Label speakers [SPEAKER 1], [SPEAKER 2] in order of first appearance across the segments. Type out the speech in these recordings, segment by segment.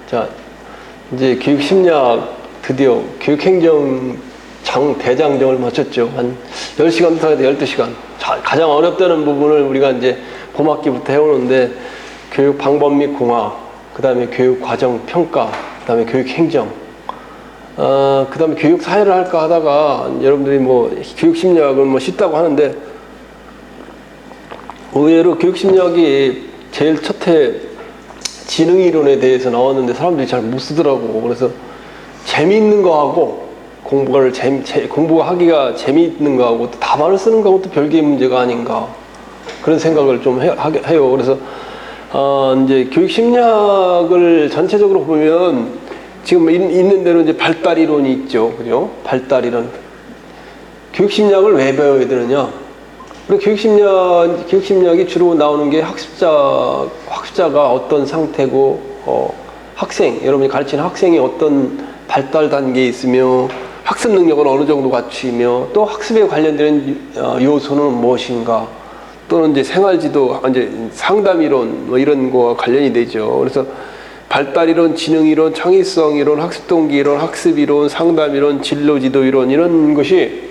[SPEAKER 1] 자, 이제 교육심리학 드디어 교육행정 대장정을 마쳤죠. 한 10시간부터 해야 돼, 12시간. 가장 어렵다는 부분을 우리가 이제 봄학기부터 해오는데, 교육 방법 및 공학, 그 다음에 교육 과정 평가, 그 다음에 교육행정, 그 다음에 교육 사회를 할까 하다가 여러분들이 뭐 교육심리학은 뭐 쉽다고 하는데, 의외로 교육심리학이 제일 첫해 지능이론에 대해서 나왔는데 사람들이 잘 못 쓰더라고. 그래서 재미있는 거하고 공부가 하기가 재미있는 거하고 또 답안을 쓰는 거하고 또 별개의 문제가 아닌가, 그런 생각을 좀 해요. 그래서 이제 교육심리학을 전체적으로 보면 지금 있는 대로 이제 발달이론이 있죠. 그죠? 발달이론. 교육심리학을 왜 배워야 되느냐? 그리고 교육심리학이 주로 나오는 게 학습자가 어떤 상태고, 여러분이 가르치는 학생이 어떤 발달 단계에 있으며, 학습 능력은 어느 정도 갖추며, 또 학습에 관련된 요소는 무엇인가, 또는 이제 생활지도, 이제 상담이론, 뭐 이런 거와 관련이 되죠. 그래서 발달이론, 지능이론, 창의성이론, 학습동기이론, 학습이론, 상담이론, 진로지도이론, 이런 것이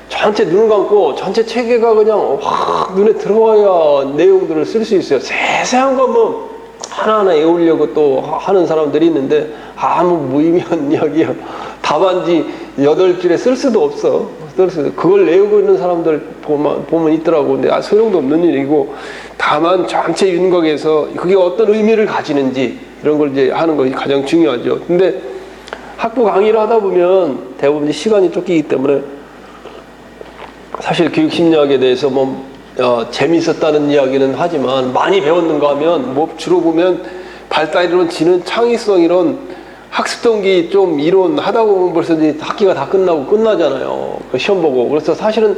[SPEAKER 1] 전체 눈을 감고 전체 체계가 그냥 확 눈에 들어와야 내용들을 쓸 수 있어요. 세세한 거 뭐 하나하나 외우려고 또 하는 사람들이 있는데 아무 무의미한 이야기야. 답안지 8줄에 쓸 수도 없어. 그걸 외우고 있는 사람들 보면 있더라고. 근데 소용도 없는 일이고, 다만 전체 윤곽에서 그게 어떤 의미를 가지는지 이런 걸 이제 하는 것이 가장 중요하죠. 근데 학부 강의를 하다 보면 대부분 시간이 쫓기기 때문에 사실 교육심리학에 대해서 재미있었다는 이야기는 하지만, 많이 배웠는가 하면 주로 보면 발달이론, 지능, 창의성이론, 학습동기 좀 이론 하다 보면 벌써 이제 학기가 다 끝나잖아요. 시험 보고. 그래서 사실은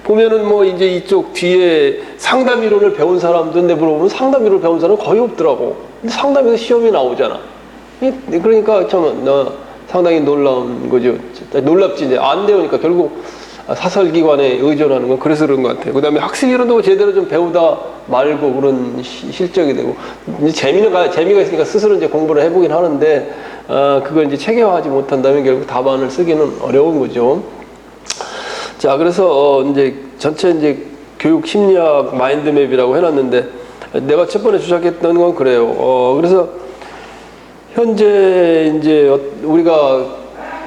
[SPEAKER 1] 보면은 이제 이쪽 뒤에 상담이론을 배운 사람들인데 물어보면 상담이론을 배운 사람은 거의 없더라고. 근데 상담에서 시험이 나오잖아. 그러니까 참 상당히 놀라운 거죠. 놀랍지. 이제 안 배우니까 결국 사설기관에 의존하는 건 그래서 그런 것 같아요. 그 다음에 학습이론도 제대로 좀 배우다 말고 그런 실적이 되고, 이제 재미가 있으니까 스스로 이제 공부를 해보긴 하는데, 그걸 이제 체계화하지 못한다면 결국 답안을 쓰기는 어려운 거죠. 자, 그래서 이제 전체 이제 교육 심리학 마인드맵이라고 해놨는데, 내가 첫 번에 주작했던 건 그래요. 그래서 현재 이제 우리가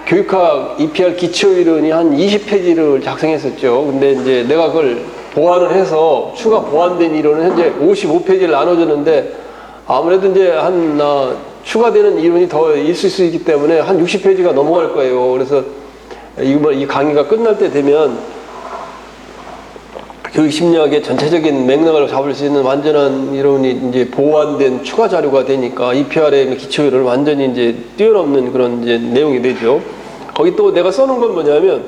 [SPEAKER 1] 교육학 EPR 기초이론이 한 20페이지를 작성했었죠. 근데 이제 내가 그걸 보완을 해서 추가 보완된 이론은 현재 55페이지를 나눠줬는데, 아무래도 이제 추가되는 이론이 더 있을 수 있기 때문에 한 60페이지가 넘어갈 거예요. 그래서 이 강의가 끝날 때 되면 교육심리학의 전체적인 맥락을 잡을 수 있는 완전한 이론이 이제 보완된 추가 자료가 되니까 EPR의 기초이론을 완전히 이제 뛰어넘는 그런 이제 내용이 되죠. 거기 또 내가 써놓은 건 뭐냐면,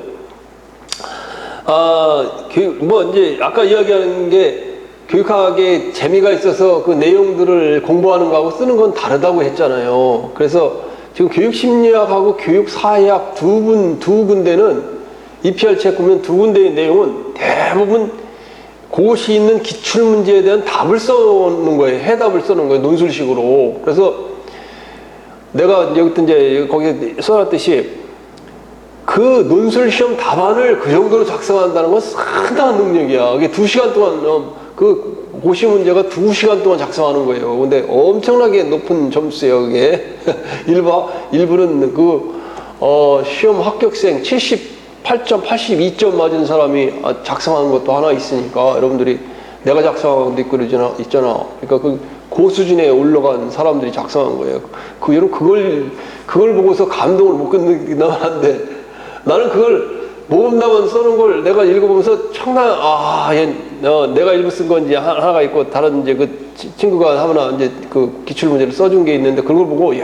[SPEAKER 1] 이제 아까 이야기하는 게 교육학에 재미가 있어서 그 내용들을 공부하는 거하고 쓰는 건 다르다고 했잖아요. 그래서 지금 교육심리학하고 교육사회학 두 군데는 EPR 책 보면 두 군데의 내용은 대부분 그것이 있는 기출문제에 대한 답을 써놓는 거예요. 해답을 써놓은 거예요. 논술식으로. 그래서 내가 여기 이제 거기에 써놨듯이 그 논술 시험 답안을 그 정도로 작성한다는 건 상당한 능력이야. 그게 2시간 동안, 그 고시 문제가 2시간 동안 작성하는 거예요. 근데 엄청나게 높은 점수예요, 그게. 일부는 시험 합격생 78점, 82점 맞은 사람이 작성하는 것도 하나 있으니까, 여러분들이 내가 작성한 것도 있고 있잖아. 그러니까 그 수준에 올라간 사람들이 작성한 거예요. 그걸 보고서 감동을 못 끊는 한데, 나는 그걸 모범답안 써는 걸 내가 읽어보면서 내가 읽어 쓴 건지 하나가 있고, 다른 이제 그 친구가 하나 이제 그 기출문제를 써준 게 있는데, 그걸 보고, 이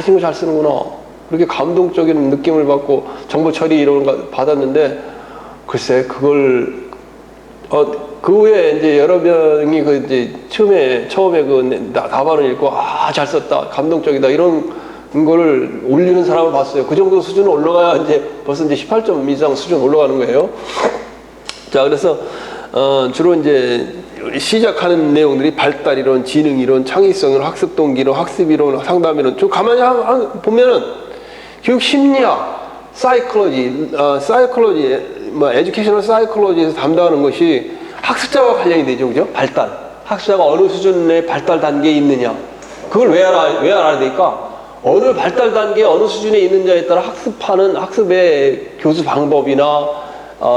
[SPEAKER 1] 친구 잘 쓰는구나. 그렇게 감동적인 느낌을 받고 정보 처리 이런 거 받았는데, 글쎄, 그 후에 이제 여러 명이 이제 처음에 그 답안을 읽고, 잘 썼다. 감동적이다. 이런 거를 올리는 사람을 봤어요. 그 정도 수준 올라가야 벌써 18점 이상 수준 올라가는 거예요. 자, 그래서 주로 이제 시작하는 내용들이 발달이론, 지능이론, 창의성이론, 학습동기론, 학습이론, 상담이론. 좀 가만히 보면은 교육 심리학, 사이콜로지, 뭐 에듀케이셔널 사이콜로지에서 담당하는 것이 학습자와 관련이 되죠, 그죠? 발달. 학습자가 어느 수준의 발달 단계에 있느냐. 그걸 왜 알아야 되니까? 어느 발달 단계, 어느 수준에 있느냐에 따라 학습의 교수 방법이나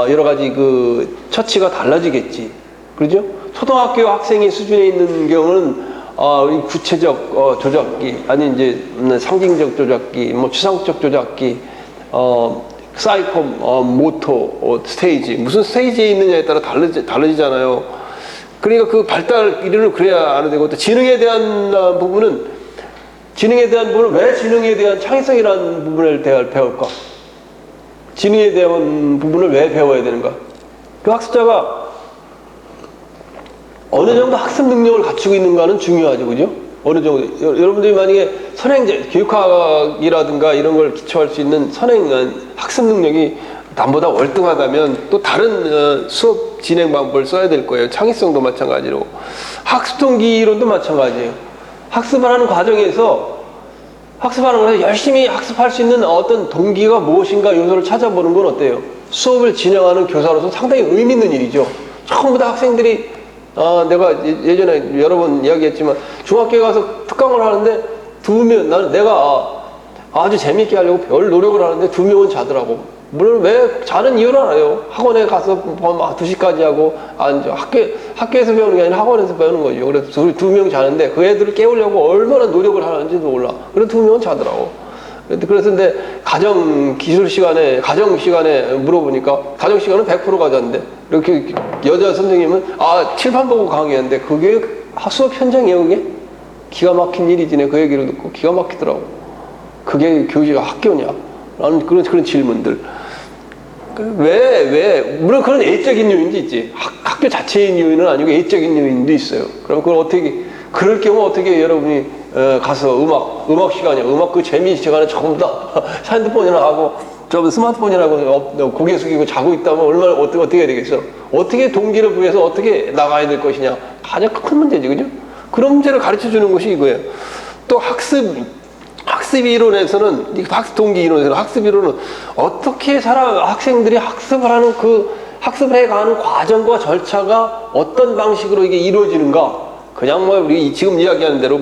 [SPEAKER 1] 여러 가지 그 처치가 달라지겠지. 그렇죠? 초등학교 학생의 수준에 있는 경우는 구체적 조작기, 아니 이제 상징적 조작기, 뭐 추상적 조작기, 사이코 모토 스테이지, 무슨 스테이지에 있느냐에 따라 다르지잖아요. 그러니까 그 발달 이론을 그래야 알아야 되고, 또 지능에 대한 부분은 왜 지능에 대한 창의성이라는 부분을 배울까? 지능에 대한 부분을 왜 배워야 되는가? 그 학습자가 어느 정도 학습 능력을 갖추고 있는가는 중요하죠, 그죠? 어느 정도. 여러분들이 만약에 교육학이라든가 이런 걸 기초할 수 있는 학습 능력이 남보다 월등하다면 또 다른 수업 진행 방법을 써야 될 거예요. 창의성도 마찬가지로. 학습 동기 이론도 마찬가지예요. 학습을 하는 과정에서 열심히 학습할 수 있는 어떤 동기가 무엇인가 요소를 찾아보는 건 어때요? 수업을 진행하는 교사로서 상당히 의미 있는 일이죠. 전부 다 학생들이 내가 예전에 여러 번 이야기했지만 중학교에 가서 특강을 하는데 내가 아주 재미있게 하려고 별 노력을 하는데 2명은 자더라고. 물론 왜 자는 이유를 알아요. 학원에 가서 2시까지 하고 학교에서 배우는 게 아니라 학원에서 배우는 거죠. 그래서 2명 자는데 그 애들을 깨우려고 얼마나 노력을 하는지도 몰라. 그래서 2명은 자더라고. 그래서 근데 가정 시간에 물어보니까 가정 시간은 100%가 잤는데 이렇게 여자 선생님은 칠판 보고 강의했는데 그게 수업 현장이에요. 그게 기가 막힌 일이지네. 그 얘기를 듣고 기가 막히더라고. 그게 교육이가 학교냐? 라는 그런 질문들. 물론 그런 애적인 요인도 있지. 학교 자체의 요인은 아니고 애적인 요인도 있어요. 그럼 그럴 경우 어떻게 여러분이 가서 음악 시간이야. 음악 그 재미 시간에 전부 다 핸드폰이나 하고 스마트폰이나 하고 고개 숙이고 자고 있다면 얼마나 어떻게 해야 되겠어? 어떻게 동기를 부여해서 어떻게 나가야 될 것이냐? 가장 큰 문제지, 그죠? 그런 문제를 가르쳐 주는 것이 이거예요. 또 학습 이론에서는, 학습 동기 이론에서는 학습 이론은 어떻게 학생들이 학습을 하는 학습을 해가는 과정과 절차가 어떤 방식으로 이게 이루어지는가? 그냥 우리 지금 이야기하는 대로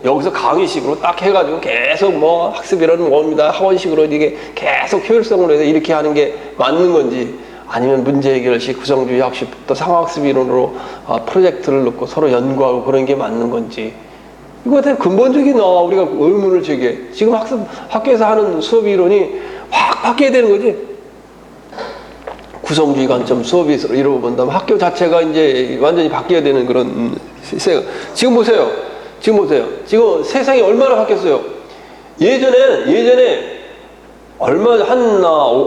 [SPEAKER 1] 여기서 강의식으로 딱 해가지고 계속 학습 이론은 뭡니다. 학원식으로 이게 계속 효율성으로 해서 이렇게 하는 게 맞는 건지, 아니면 문제 해결식, 구성주의 학습, 또 상황학습 이론으로 프로젝트를 넣고 서로 연구하고 그런 게 맞는 건지. 이거에 대한 근본적인 우리가 의문을 제기해. 지금 학교에서 하는 수업 이론이 확 바뀌어야 되는 거지. 구성주의 관점 수업이 이루어본다면 학교 자체가 이제 완전히 바뀌어야 되는 그런 지금 보세요. 지금 세상이 얼마나 바뀌었어요. 예전에 한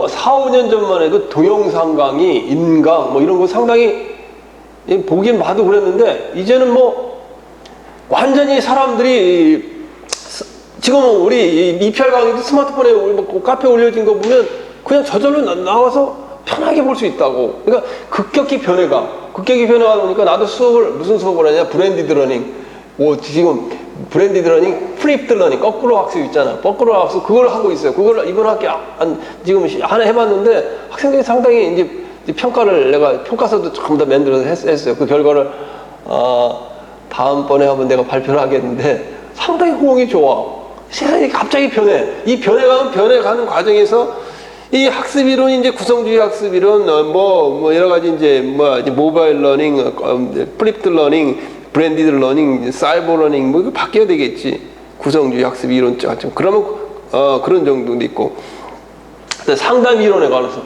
[SPEAKER 1] 4, 5년 전만 해도 동영상 강의, 인강 이런 거 상당히 보긴 봐도 그랬는데, 이제는 완전히 사람들이 지금 우리 EPR 강의도 스마트폰에 카페에 올려진 거 보면 그냥 저절로 나와서 편하게 볼 수 있다고. 그러니까 급격히 변해가 보니까 나도 무슨 수업을 하냐? 브랜디드 러닝. 지금 브랜디드 러닝, 플립드 러닝, 거꾸로 학습 있잖아. 거꾸로 학습 그걸 하고 있어요. 그걸 이번 학기 지금 하나 해봤는데 학생들이 상당히 이제 평가를 내가 평가서도 전부 다 만들어서 했어요. 그 결과를 다음번에 한번 내가 발표를 하겠는데 상당히 호응이 좋아. 세상이 갑자기 변해. 이 변해가는 과정에서 이 학습 이론이 이제 구성주의 학습 이론, 여러 가지 이제 모바일 러닝, 플립드 러닝, 브랜디드 러닝, 사이버 러닝 이거 바뀌어야 되겠지. 구성주의 학습 이론 같은. 그러면 그런 정도도 있고. 상담 이론에 관해서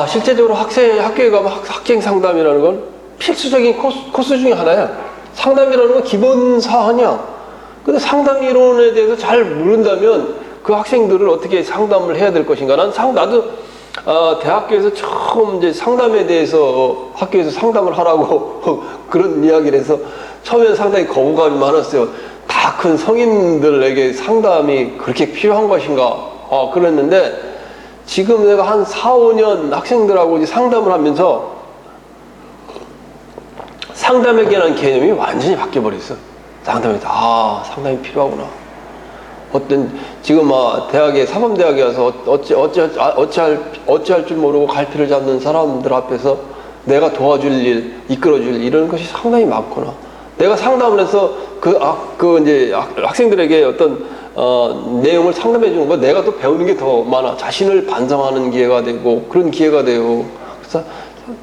[SPEAKER 1] 실제적으로 학교에 가면 학생 상담이라는 건 필수적인 코스 중에 하나야. 상담이라는 건 기본 사안이야. 근데 상담 이론에 대해서 잘 모른다면 그 학생들을 어떻게 상담을 해야 될 것인가. 나도 대학교에서 처음 이제 상담에 대해서 학교에서 상담을 하라고 그런 이야기를 해서 처음에는 상당히 거부감이 많았어요. 다 큰 성인들에게 상담이 그렇게 필요한 것인가. 그랬는데 지금 내가 한 4, 5년 학생들하고 이제 상담을 하면서 상담에 관한 개념이 완전히 바뀌어버렸어. 상담이 필요하구나. 지금 대학에, 사범대학에 와서 어찌할 줄 모르고 갈피를 잡는 사람들 앞에서 내가 도와줄 일, 이끌어줄 일, 이런 것이 상당히 많구나. 내가 상담을 해서 이제 학생들에게 어떤, 내용을 상담해 주는 거 내가 또 배우는 게 더 많아. 자신을 반성하는 기회가 되고, 그런 기회가 돼요.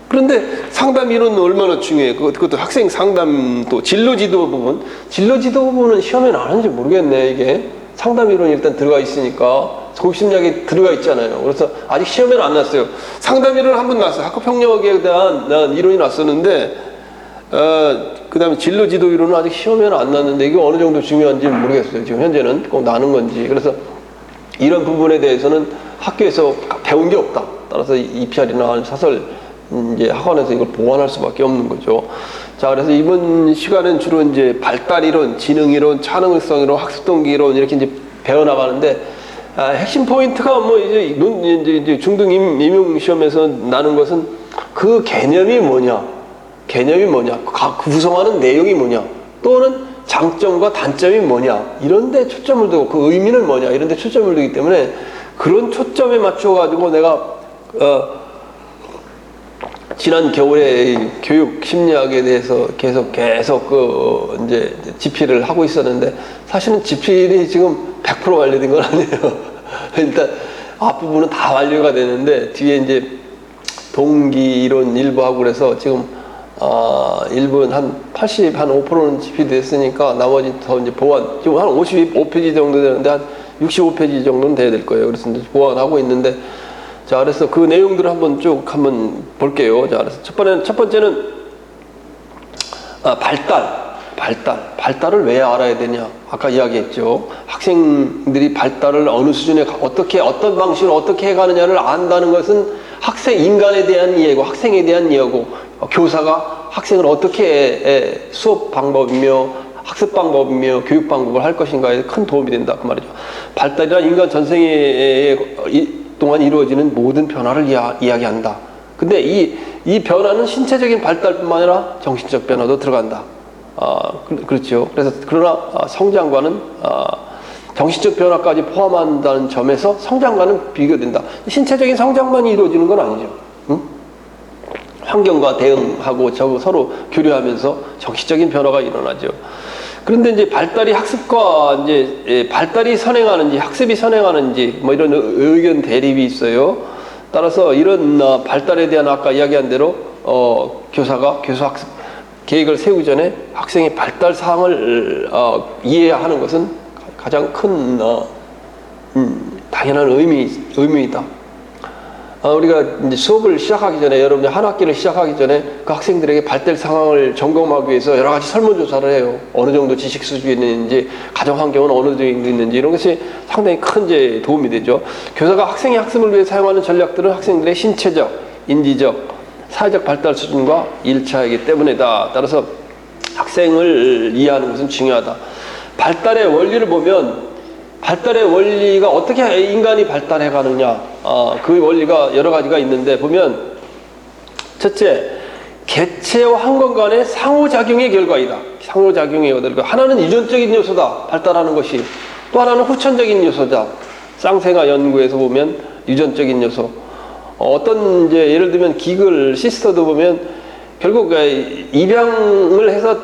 [SPEAKER 1] 그런데 상담 이론은 얼마나 중요해. 그것도 학생 상담 또 진로 지도 부분은 시험에 나왔는지 모르겠네, 이게. 상담 이론이 일단 들어가 있으니까 고급심리학에 들어가 있잖아요. 그래서 아직 시험에는 안 났어요. 상담 이론은 한 번 났어요. 학급평력에 대한 이론이 났었는데, 그 다음에 진로 지도 이론은 아직 시험에는 안 났는데, 이게 어느 정도 중요한지 모르겠어요. 지금 현재는 꼭 나는 건지. 그래서 이런 부분에 대해서는 학교에서 배운 게 없다. 따라서 EPR이나 사설 이제 학원에서 이걸 보완할 수밖에 없는 거죠. 자, 그래서 이번 시간은 주로 이제 발달 이론, 지능 이론, 차능성 이론, 학습 동기 이론 이렇게 이제 배워나가는데, 핵심 포인트가 이제 중등 임용 시험에서 나는 것은 그 개념이 뭐냐, 그 구성하는 내용이 뭐냐, 또는 장점과 단점이 뭐냐, 이런데 초점을 두고 그 의미는 뭐냐, 이런데 초점을 두기 때문에 그런 초점에 맞춰가지고 내가 지난 겨울에 교육 심리학에 대해서 계속 이제 집필을 하고 있었는데, 사실은 집필이 지금 100% 완료된 건 아니에요. 일단 앞부분은 다 완료가 되는데, 뒤에 이제 동기 이론 일부 하고 그래서 지금 일부는 한 5%는 집필됐으니까 나머지 더 이제 보완, 지금 한 55페이지 정도 되는데 한 65페이지 정도는 돼야 될 거예요. 그래서 이제 보완하고 있는데, 자, 그래서 그 내용들을 한번 볼게요. 자, 그래서 첫 번째는 발달을 왜 알아야 되냐? 아까 이야기했죠. 학생들이 발달을 어느 수준에 어떤 방식으로 어떻게 해가느냐를 안다는 것은 인간에 대한 이해고, 학생에 대한 이해고, 교사가 학생을 어떻게 수업 방법이며 학습 방법이며 교육 방법을 할 것인가에 큰 도움이 된다, 그 말이죠. 발달이란 인간 전생에 동안 이루어지는 모든 변화를 이야기한다. 근데 이 변화는 신체적인 발달뿐만 아니라 정신적 변화도 들어간다. 그렇죠. 그러나 성장과는 정신적 변화까지 포함한다는 점에서 성장과는 비교된다. 신체적인 성장만 이루어지는 건 아니죠. 응? 환경과 대응하고 서로 교류하면서 정신적인 변화가 일어나죠. 그런데 이제 발달이 학습과 발달이 선행하는지 학습이 선행하는지 뭐 이런 의견 대립이 있어요. 따라서 이런 발달에 대한 아까 이야기한 대로 교사가 교수학습 계획을 세우기 전에 학생의 발달 사항을 이해하는 것은 가장 큰 당연한 의미이다. 우리가 이제 수업을 시작하기 전에, 여러분들 한 학기를 시작하기 전에 그 학생들에게 발달 상황을 점검하기 위해서 여러 가지 설문조사를 해요. 어느 정도 지식 수준이 있는지, 가정 환경은 어느 정도 있는지, 이런 것이 상당히 큰 이제 도움이 되죠. 교사가 학생의 학습을 위해 사용하는 전략들은 학생들의 신체적, 인지적, 사회적 발달 수준과 일치하기 때문이다. 따라서 학생을 이해하는 것은 중요하다. 발달의 원리를 보면, 발달의 원리가 어떻게 인간이 발달해 가느냐, 그 원리가 여러 가지가 있는데, 보면 첫째, 개체와 환경 간의 상호작용의 결과이다. 상호작용의 결과. 하나는 유전적인 요소다, 발달하는 것이. 또 하나는 후천적인 요소다. 쌍생아 연구에서 보면 유전적인 요소. 어떤 이제 예를 들면 기글 시스터도 보면 결국 입양을 해서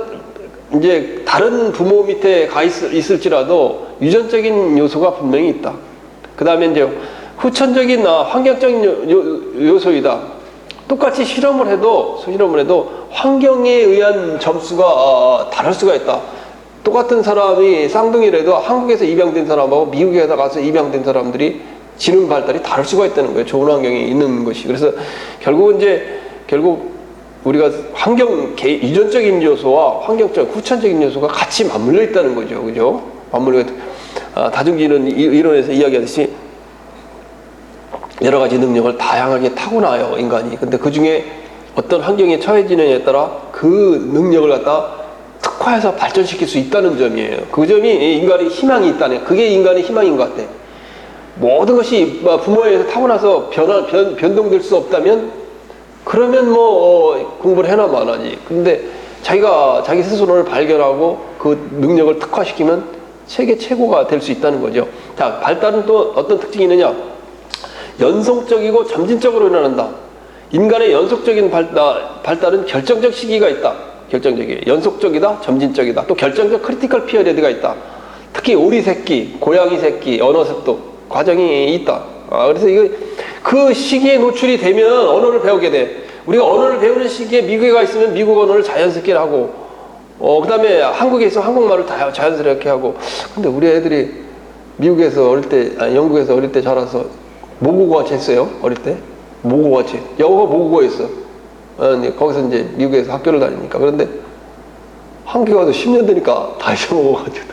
[SPEAKER 1] 이제 다른 부모 밑에 있을지라도 유전적인 요소가 분명히 있다. 그 다음에 이제 후천적인 환경적인 요소이다. 똑같이 실험을 해도 환경에 의한 점수가 다를 수가 있다. 똑같은 사람이 쌍둥이라도 한국에서 입양된 사람하고 미국에서 가서 입양된 사람들이 지능 발달이 다를 수가 있다는 거예요. 좋은 환경에 있는 것이. 그래서 결국 우리가 유전적인 요소와 후천적인 요소가 같이 맞물려 있다는 거죠. 그죠? 다중지능 이론에서 이야기하듯이 여러 가지 능력을 다양하게 타고나요, 인간이. 근데 그 중에 어떤 환경에 처해지느냐에 따라 그 능력을 갖다 특화해서 발전시킬 수 있다는 점이에요. 그 점이 인간의 희망이 있다네. 그게 인간의 희망인 것 같아. 모든 것이 부모에서 타고나서 변동될 수 없다면, 그러면 공부를 해나 마나지. 근데 자기가 자기 스스로를 발견하고 그 능력을 특화시키면 세계 최고가 될 수 있다는 거죠. 자, 발달은 또 어떤 특징이 있느냐? 연속적이고 점진적으로 일어난다. 인간의 연속적인 발달은 결정적 시기가 있다. 결정적이에요. 연속적이다, 점진적이다. 또 결정적 크리티컬 피어리드가 있다. 특히 오리 새끼, 고양이 새끼, 언어 습득 과정이 있다. 그래서 이거 그 시기에 노출이 되면 언어를 배우게 돼. 우리가 언어를 배우는 시기에 미국에 가 있으면 미국 언어를 자연스럽게 하고, 그 다음에 한국에 있으면 한국말을 다 자연스럽게 하고. 근데 우리 애들이 미국에서 어릴 때, 아니 영국에서 어릴 때 자라서 모국어같이 했어요. 어릴 때 모국어같이. 영어가 모국어였어. 거기서 이제 미국에서 학교를 다니니까. 그런데 한국에 와서 10년 되니까 다 잊어먹어가지고.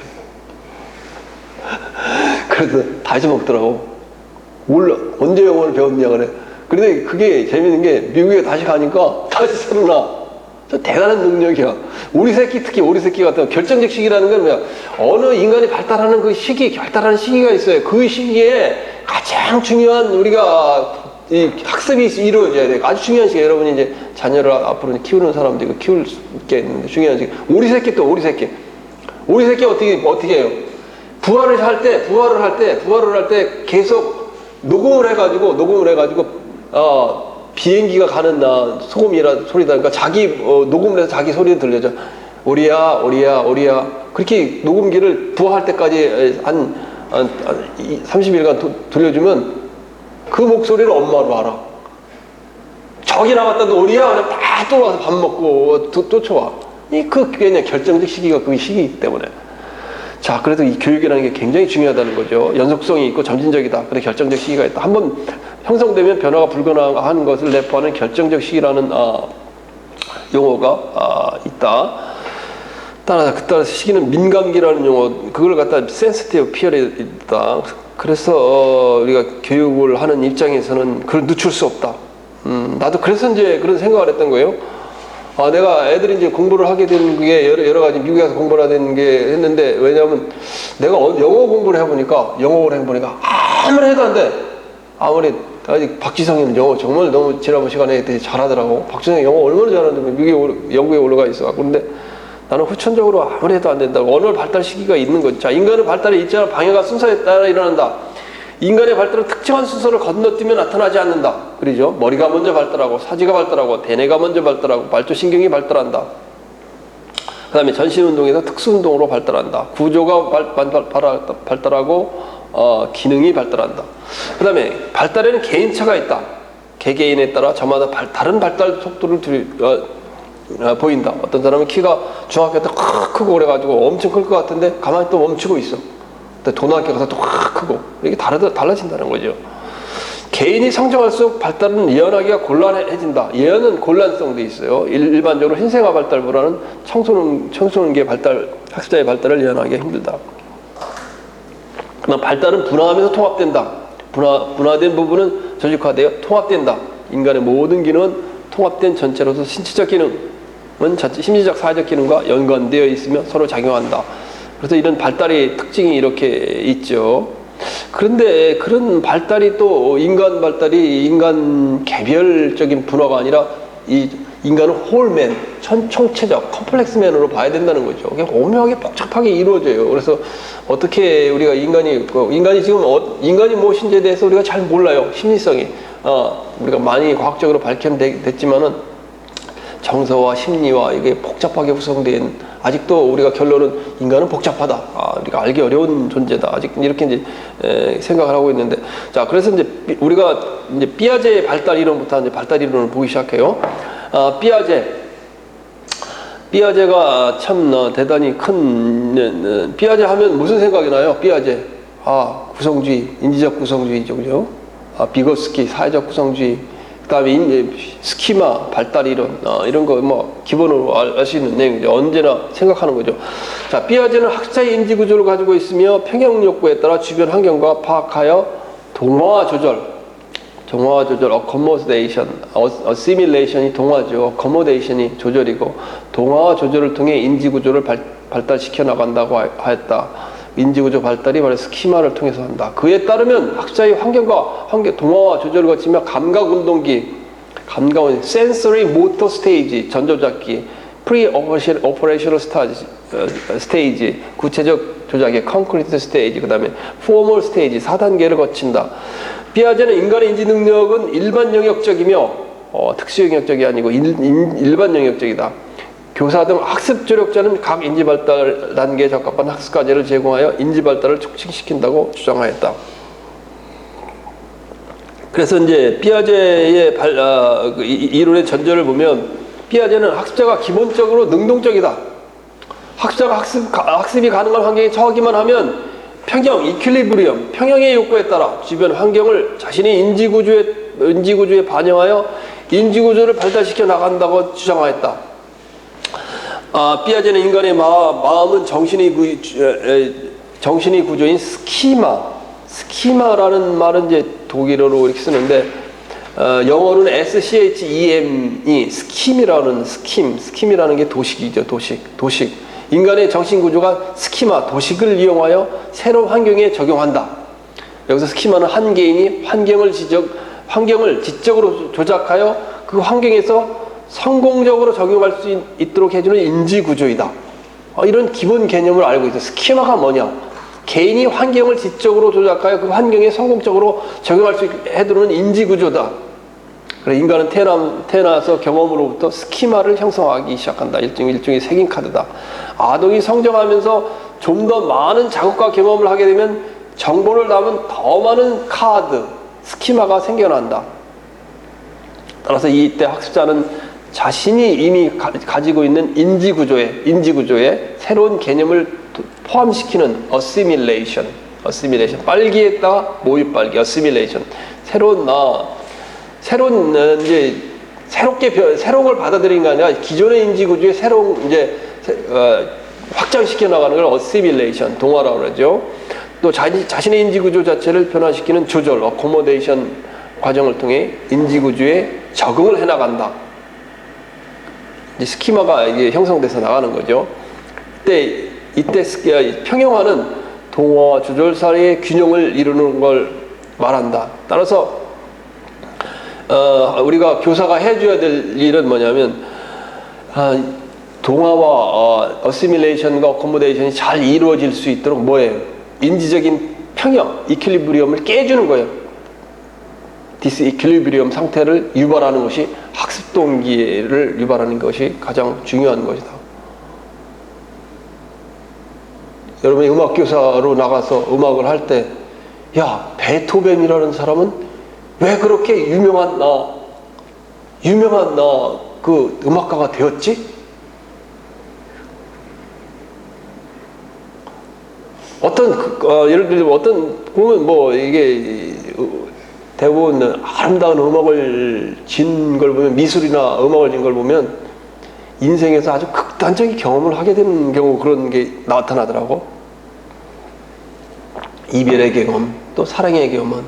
[SPEAKER 1] 그래서 다 잊어먹더라고. 몰라. 언제 영어를 배웠냐 그래. 그런데 그게 재밌는 게 미국에 다시 가니까 다시 새로나. 대단한 능력이야. 우리 새끼, 특히 우리 새끼 같은 결정적 시기라는 건 뭐야? 어느 인간이 발달하는 그 시기, 발달하는 시기가 있어요. 그 시기에 가장 중요한 우리가 이 학습이 이루어져야 돼. 아주 중요한 시기에 여러분이 이제 자녀를 앞으로 키우는 사람도 이거 키울 게 있는데 중요한 시기. 우리 새끼 또 우리 새끼. 우리 새끼 어떻게 해요? 부활을 할 때 계속 녹음을 해가지고 비행기가 가는 소금이라 소리다. 그러니까 자기 녹음을 해서 자기 소리를 들려줘. 오리야. 그렇게 녹음기를 부화할 때까지 한 30일간 들려주면 그 목소리를 엄마로 알아. 저기 나갔다도 오리야. 그냥 다 또 와서 밥 먹고 또 쫓아와. 그냥 결정적 시기가 그 시기이기 때문에. 자, 그래도 이 교육이라는 게 굉장히 중요하다는 거죠. 연속성이 있고 점진적이다. 근데 결정적 시기가 있다. 한번 형성되면 변화가 불가능한 것을 내포하는 결정적 시기라는 용어가 있다. 따라서 시기는 민감기라는 용어, 그걸 갖다 sensitive period이다. 그래서 우리가 교육을 하는 입장에서는 그걸 늦출 수 없다. 나도 그래서 이제 그런 생각을 했던 거예요. 내가 애들이 이제 공부를 하게 된 게 여러 가지 미국에 가서 공부를 하게 된 게 했는데, 왜냐하면 내가 영어 공부를 해보니까 아무리 해도 안 돼. 아무리 아직 박지성이는 영어 정말 너무 지난번 시간에 되게 잘하더라고. 박지성이 영어 얼마나 잘하는데 영국에 올라가 있어. 그런데 나는 후천적으로 아무리 해도 안 된다고. 언어 발달 시기가 있는 거죠. 자, 인간의 발달에 있지 않은 방해가 순서에 따라 일어난다. 인간의 발달은 특정한 순서를 건너뛰며 나타나지 않는다. 그러죠? 머리가 먼저 발달하고, 사지가 발달하고, 대뇌가 먼저 발달하고, 말초신경이 발달한다. 그 다음에 전신운동에서 특수운동으로 발달한다. 구조가 발달하고, 기능이 발달한다. 그 다음에 발달에는 개인차가 있다. 개개인에 따라 저마다 다른 발달 속도를 보인다. 어떤 사람은 키가 중학교 때 크고 그래가지고 엄청 클 것 같은데 가만히 또 멈추고 있어. 고등학교 가서 또 크고 이게 달라진다는 거죠. 개인이 성장할수록 발달은 예언하기가 곤란해진다. 예언은 곤란성도 있어요. 일반적으로 신생아 발달보다는 청소년기의 학습자의 발달을 예언하기가 힘들다. 그러나 발달은 분화하면서 통합된다. 분화된 부분은 조직화되어 통합된다. 인간의 모든 기능은 통합된 전체로서 신체적 기능은 심리적 사회적 기능과 연관되어 있으며 서로 작용한다. 그래서 이런 발달의 특징이 이렇게 있죠. 그런데 그런 발달이 또 인간 발달이 인간 개별적인 분화가 아니라 이 인간은 홀맨, 총체적 컴플렉스맨으로 봐야 된다는 거죠. 그냥 오묘하게 복잡하게 이루어져요. 그래서 어떻게 우리가 인간이 지금 인간이 무엇인지에 대해서 우리가 잘 몰라요. 심리성이 우리가 많이 과학적으로 밝혀냈지만은 정서와 심리와 이게 복잡하게 구성된, 아직도 우리가 결론은 인간은 복잡하다. 우리가 알기 어려운 존재다. 아직 이렇게 이제 생각을 하고 있는데, 자, 그래서 이제 우리가 이제 피아제의 발달 이론부터 이제 발달 이론을 보기 시작해요. 피아제가 참 대단히 큰, 피아제 하면 무슨 생각이 나요? 피아제. 구성주의, 인지적 구성주의죠, 그죠? 비거스키, 사회적 구성주의. 그 다음에 스키마, 발달 이론, 이런 거 기본으로 알 수 있는 내용이죠. 언제나 생각하는 거죠. 자, 피아제는 학자의 인지 구조를 가지고 있으며 평형 욕구에 따라 주변 환경과 파악하여 동화 조절, accommodation, assimilation이 동화죠. accommodation이 조절이고, 동화와 조절을 통해 인지 구조를 발달시켜 나간다고 하였다. 인지구조 발달이 바로 스키마를 통해서 한다. 그에 따르면 학자의 동화와 조절을 거치며 감각운동기, sensory motor stage, 전조작기, pre-operational stage, 구체적 조작의 concrete stage, 그 다음에 formal stage, 4단계를 거친다. 피아제는 인간의 인지 능력은 일반 영역적이며 특수 영역적이 아니고 일반 영역적이다. 교사 등 학습 조력자는 각 인지 발달 단계에 적합한 학습 과제를 제공하여 인지 발달을 촉진시킨다고 주장하였다. 그래서 이제 피아제의 이론의 전제를 보면 피아제는 학습자가 기본적으로 능동적이다. 학습자가 학습이 가능한 환경에 처하기만 하면 평형, 이퀄리브리엄, 평형의 욕구에 따라 주변 환경을 자신의 인지구조에 반영하여 인지구조를 발달시켜 나간다고 주장하였다. 피아제는 인간의 마음은 정신의 구조인 스키마라는 말은 이제 독일어로 이렇게 쓰는데 영어로는 SCHEM이 스킴이라는 게 도식이죠. 도식. 인간의 정신 구조가 스키마, 도식을 이용하여 새로운 환경에 적용한다. 여기서 스키마는 한 개인이 환경을 지적으로 조작하여 그 환경에서 성공적으로 적용할 수 있도록 해주는 인지구조이다. 이런 기본 개념을 알고 있어요. 스키마가 뭐냐? 개인이 환경을 지적으로 조작하여 그 환경에 성공적으로 적용할 수 있게 해두는 인지구조다. 그래서 인간은 태어나서 경험으로부터 스키마를 형성하기 시작한다. 일종의 색인 카드다. 아동이 성장하면서 좀 더 많은 자극과 경험을 하게 되면 정보를 담은 더 많은 카드, 스키마가 생겨난다. 따라서 이때 학습자는 자신이 이미 가지고 있는 인지구조에 새로운 개념을 포함시키는 어시밀레이션, 빨기에다가 모의빨기, 어시밀레이션, 새로운 이제 새로운 걸 받아들이는 게 아니라 기존의 인지구조에 새로운 이제 확장시켜 나가는 걸 어시밀레이션, 동화라고 그러죠. 또 자신의 인지구조 자체를 변화시키는 조절, 어코모데이션 과정을 통해 인지구조에 적응을 해나간다. 스키마가 이게 형성돼서 나가는 거죠. 이때 평형화는 동화와 조절 사이의 균형을 이루는 걸 말한다. 따라서 우리가 교사가 해줘야 될 일은 뭐냐면 동화와 어시밀레이션과 어코모데이션이 잘 이루어질 수 있도록 뭐예요? 인지적인 평형, 이퀄리브리엄을 깨주는 거예요. 디스이퀄리브리엄 상태를 유발하는 것이 학습 동기를 유발하는 것이 가장 중요한 것이다. 여러분이 음악교사로 나가서 음악을 할 때, 야, 베토벤이라는 사람은 왜 그렇게 유명한 그 음악가가 되었지? 예를 들면 보면 뭐 이게 대부분 아름다운 음악을 진 걸 보면, 미술이나 음악을 진 걸 보면 인생에서 아주 극단적인 경험을 하게 되는 경우, 그런 게 나타나더라고. 이별의 경험, 또 사랑의 경험,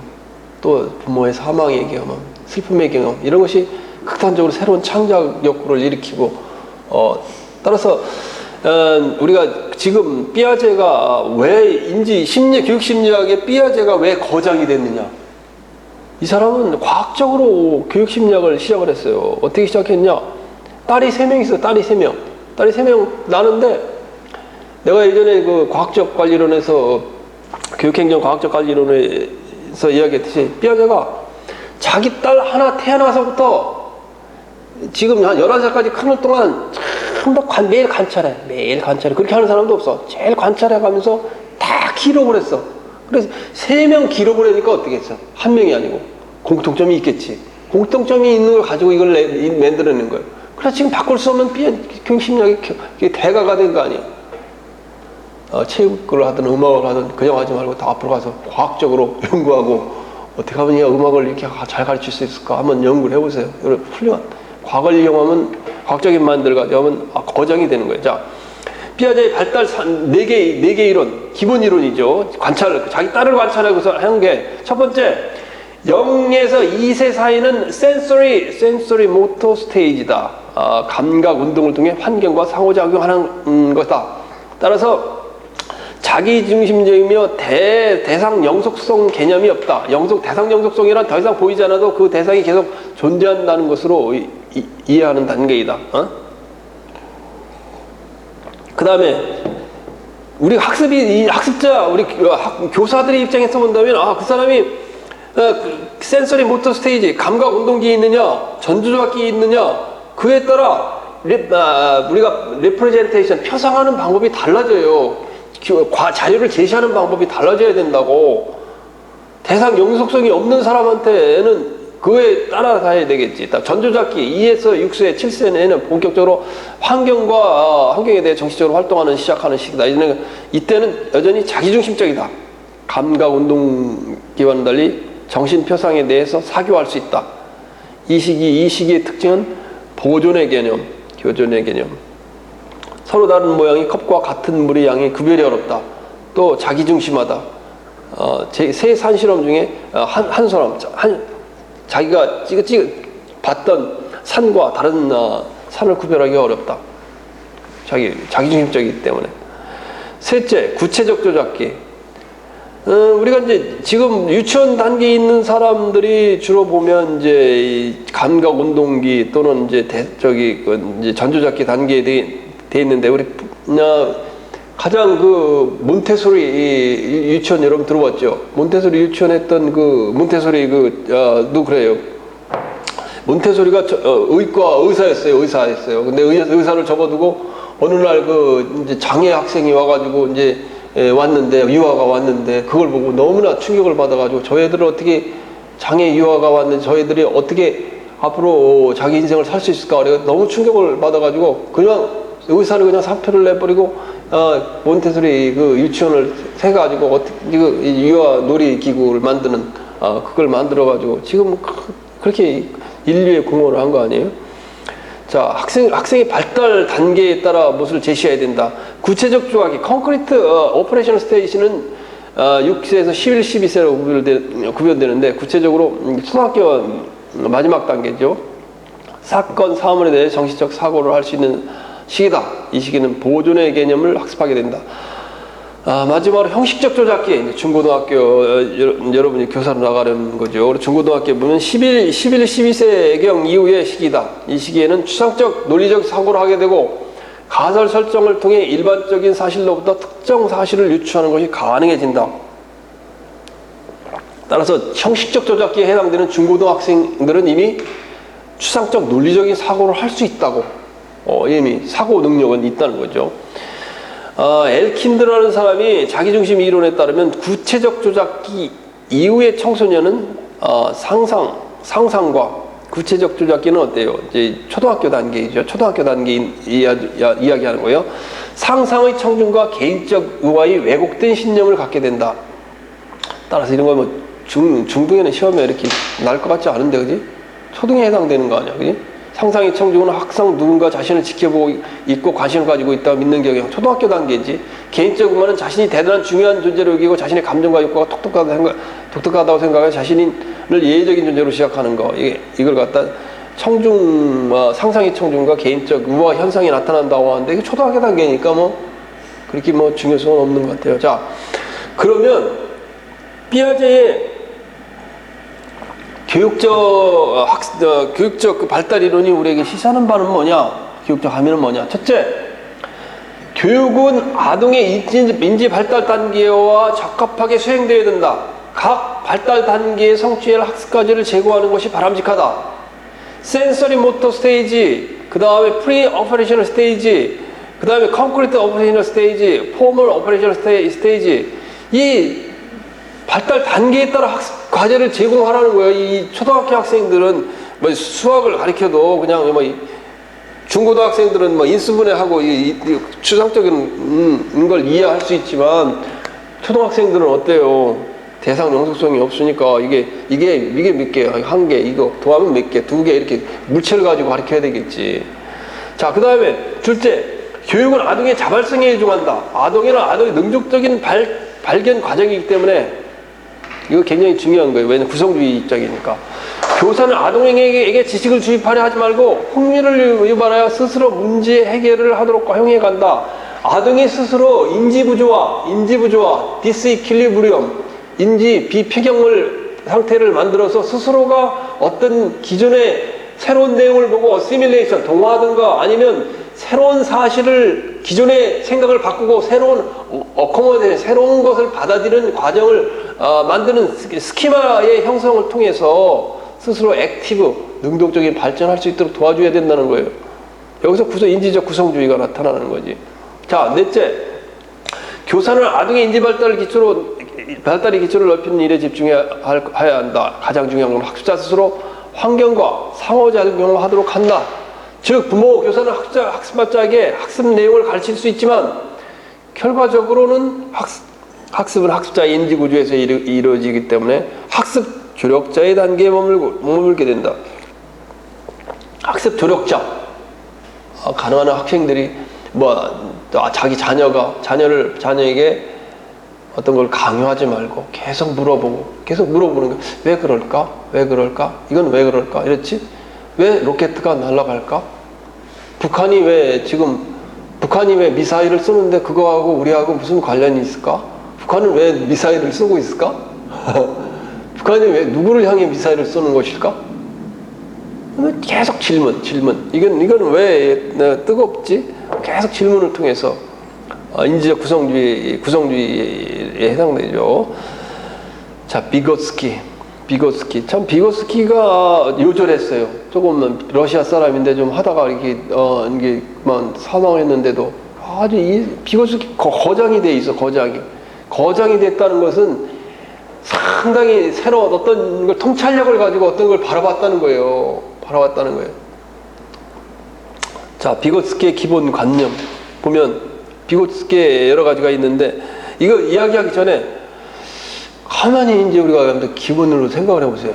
[SPEAKER 1] 또 부모의 사망의 경험, 슬픔의 경험, 이런 것이 극단적으로 새로운 창작 욕구를 일으키고, 따라서 우리가 지금 피아제가 왜 교육심리학의 피아제가 왜 거장이 됐느냐? 이 사람은 과학적으로 교육심리학을 시작을 했어요. 어떻게 시작했냐? 딸이 3명 있어요. 딸이 3명 나는데, 내가 예전에 그 과학적 관리론에서, 교육행정 과학적 관리론에서 이야기했듯이, 피아제가 자기 딸 하나 태어나서부터 지금 한 11살까지 크는 동안 전부 매일 관찰해. 그렇게 하는 사람도 없어. 제일 관찰해 가면서 다 기록을 했어. 그래서 3명 기록을 하니까 어떻게 했어? 한 명이 아니고 공통점이 있겠지. 공통점이 있는 걸 가지고 이걸 만들어낸 거예요. 그래서 지금 바꿀 수 없는 교육심리학의 대가가 된 거 아니야. 체육을 하든 음악을 하든 그냥 하지 말고 다 앞으로 가서 과학적으로 연구하고, 어떻게 하면 이 음악을 이렇게 잘 가르칠 수 있을까 한번 연구를 해보세요. 여러분, 훌륭한 과학을 이용하면, 과학적인 만들을 가지고 하면 거장이 되는 거예요. 자, 피아제의 발달 4개 이론, 기본 이론이죠. 자기 딸을 관찰하고서 한 게, 첫 번째, 0에서 2세 사이는 sensory motor stage다. 감각 운동을 통해 환경과 상호작용하는 것이다. 따라서 자기중심적이며 대상 영속성 개념이 없다. 대상 영속성이란 더 이상 보이지 않아도 그 대상이 계속 존재한다는 것으로 이해하는 단계이다. 그 다음에 우리 학습자, 우리 교사들의 입장에서 본다면, 그 사람이 센서리 모터 스테이지, 감각 운동기에 있느냐, 전조작기에 있느냐, 그에 따라 우리가 레프레젠테이션, 표상하는 방법이 달라져요. 자료를 제시하는 방법이 달라져야 된다고. 대상 영속성이 없는 사람한테는 그에 따라가야 되겠지. 전조작기 2에서 6세, 7세에는 본격적으로 환경에 대해 정식적으로 시작하는 시기다. 이때는 여전히 자기중심적이다. 감각 운동기와는 달리 정신표상에 대해서 사교할 수 있다. 이 시기의 특징은 보존의 개념, 교존의 개념. 서로 다른 모양이 컵과 같은 물의 양이 구별이 어렵다. 또 자기중심하다. 세 산실험 중에 한 사람, 자기가 봤던 산과 다른 산을 구별하기 어렵다. 자기중심적이기 때문에. 셋째, 구체적 조작기. 우리가 이제 지금 유치원 단계에 있는 사람들이 주로 보면 이제 감각 운동기 또는 이제 이제 전조작기 단계에 돼 있는데, 우리 가장 몬테소리 유치원 여러분 들어봤죠? 몬테소리 유치원 했던 몬테소리 도 그래요. 몬테소리가 의과 의사였어요. 근데 의사를 접어두고 어느 날 이제 장애 학생이 와가지고 이제 유아가 왔는데 그걸 보고 너무나 충격을 받아가지고 저 애들은 어떻게 장애 유아가 왔는데 저 애들이 어떻게 앞으로 자기 인생을 살 수 있을까? 내가 너무 충격을 받아가지고 그냥 의사를 그냥 사표를 내버리고 몬테소리 유치원을 해가지고 어떻게 유아 놀이기구를 만드는 그걸 만들어가지고 지금 그렇게 인류의 공헌을 한 거 아니에요? 자, 학생의 발달 단계에 따라 무엇을 제시해야 된다. 구체적 조각이 콘크리트 오퍼레이션 스테이지는 6세에서 11, 12세로 구별되는데 구체적으로 초등학교 마지막 단계죠. 사건, 사물에 대해 정신적 사고를 할 수 있는 시기다. 이 시기는 보존의 개념을 학습하게 된다. 마지막으로 형식적 조작기, 이제 중고등학교 여러분이 교사로 나가는 거죠. 중고등학교 보면 11, 12세경 이후의 시기다. 이 시기에는 추상적, 논리적 사고를 하게 되고 가설 설정을 통해 일반적인 사실로부터 특정 사실을 유추하는 것이 가능해진다. 따라서 형식적 조작기에 해당되는 중고등학생들은 이미 추상적, 논리적인 사고를 할 수 있다고. 이미 사고 능력은 있다는 거죠. 엘킨드라는 사람이 자기중심 이론에 따르면 구체적 조작기 이후의 청소년은 상상과 구체적 조작기는 어때요? 이제 초등학교 단계이죠. 초등학교 단계 이야기하는 거예요. 상상의 청중과 개인적 의와의 왜곡된 신념을 갖게 된다. 따라서 이런 거 중등에는 시험에 이렇게 날 것 같지 않은데, 그지? 초등에 해당되는 거 아니야, 그지? 상상의 청중은 항상 누군가 자신을 지켜보고 있고 관심을 가지고 있다고 믿는 경향. 초등학교 단계지. 개인적 의만은 자신이 대단한 중요한 존재로 여기고 자신의 감정과 욕구가 독특하다고 생각해 자신을 예외적인 존재로 시작하는 거. 이걸 갖다 상상의 청중과 개인적 의와 현상이 나타난다고 하는데 이게 초등학교 단계니까 그렇게 중요성은 없는 것 같아요. 자, 그러면 피아제의 교육적 발달 이론이 우리에게 시사하는 바는 뭐냐? 교육적 함의는 뭐냐? 첫째, 교육은 아동의 인지 발달 단계와 적합하게 수행되어야 된다. 각 발달 단계의 성취할 학습까지를 제고하는 것이 바람직하다. 센서리 모터 스테이지, 그 다음에 프리 오퍼레이셔널 스테이지, 그 다음에 콘크리트 오퍼레이셔널 스테이지, 포멀 오퍼레이셔널 스테이지, 이 발달 단계에 따라 학습 과제를 제공하라는 거예요. 이 초등학교 학생들은 수학을 가르쳐도 그냥 중고등학생들은 인수분해하고 추상적인 걸 이해할 수 있지만 초등학생들은 어때요? 대상 영속성이 없으니까 이게 몇 개, 한 개, 이거 더하면 몇 개, 두 개 이렇게 물체를 가지고 가르쳐야 되겠지. 자, 그 다음에 둘째, 교육은 아동의 자발성에 일종한다. 아동의 능동적인 발견 과정이기 때문에 이거 굉장히 중요한 거예요. 왜냐면 구성주의 입장이니까. 교사는 아동에게 지식을 주입하려 하지 말고 흥미를 유발하여 스스로 문제 해결을 하도록 허용해 간다. 아동이 스스로 인지부조화, 디스이퀄리브리엄, 인지 비폐경물 상태를 만들어서 스스로가 어떤 기존의 새로운 내용을 보고 어시밀레이션, 동화하든가 아니면 새로운 사실을 기존의 생각을 바꾸고 새로운 어코모데 새로운 것을 받아들이는 과정을 만드는 스키마의 형성을 통해서 스스로 액티브, 능동적인 발전할 수 있도록 도와줘야 된다는 거예요. 여기서 인지적 구성주의가 나타나는 거지. 자, 넷째, 교사는 아동의 인지 발달의 기초를 넓히는 일에 집중해야 한다. 가장 중요한 건 학습자 스스로 환경과 상호작용을 하도록 한다. 즉 부모, 교사는 학습자에게 학습 내용을 가르칠 수 있지만 결과적으로는 학습은 학습자의 인지 구조에서 이루어지기 때문에 학습 조력자의 단계에 머물게 된다. 학습 조력자, 가능한 학생들이 자기 자녀에게 어떤 걸 강요하지 말고 계속 물어보는 거. 왜 그럴까? 이건 왜 그럴까? 이렇지? 왜 로켓가 날아갈까? 북한이 왜 미사일을 쏘는데 그거하고 우리하고 무슨 관련이 있을까? 북한은 왜 미사일을 쏘고 있을까? 북한이 왜 누구를 향해 미사일을 쏘는 것일까? 계속 질문. 이건 왜 뜨겁지? 계속 질문을 통해서 인지적 구성주의에 해당되죠. 자, 비고스키가 요절했어요. 조금 러시아 사람인데 좀 하다가 이게 사망을 했는데도 아주 비고스키 거장이 돼 있어. 거장이 됐다는 것은 상당히 새로운 어떤 걸 통찰력을 가지고 어떤 걸 바라봤다는 거예요. 자, 비고스키의 기본 관념 보면 비고스키의 여러 가지가 있는데 이거 이야기하기 전에 가만히 이제 우리가 기본으로 생각을 해보세요.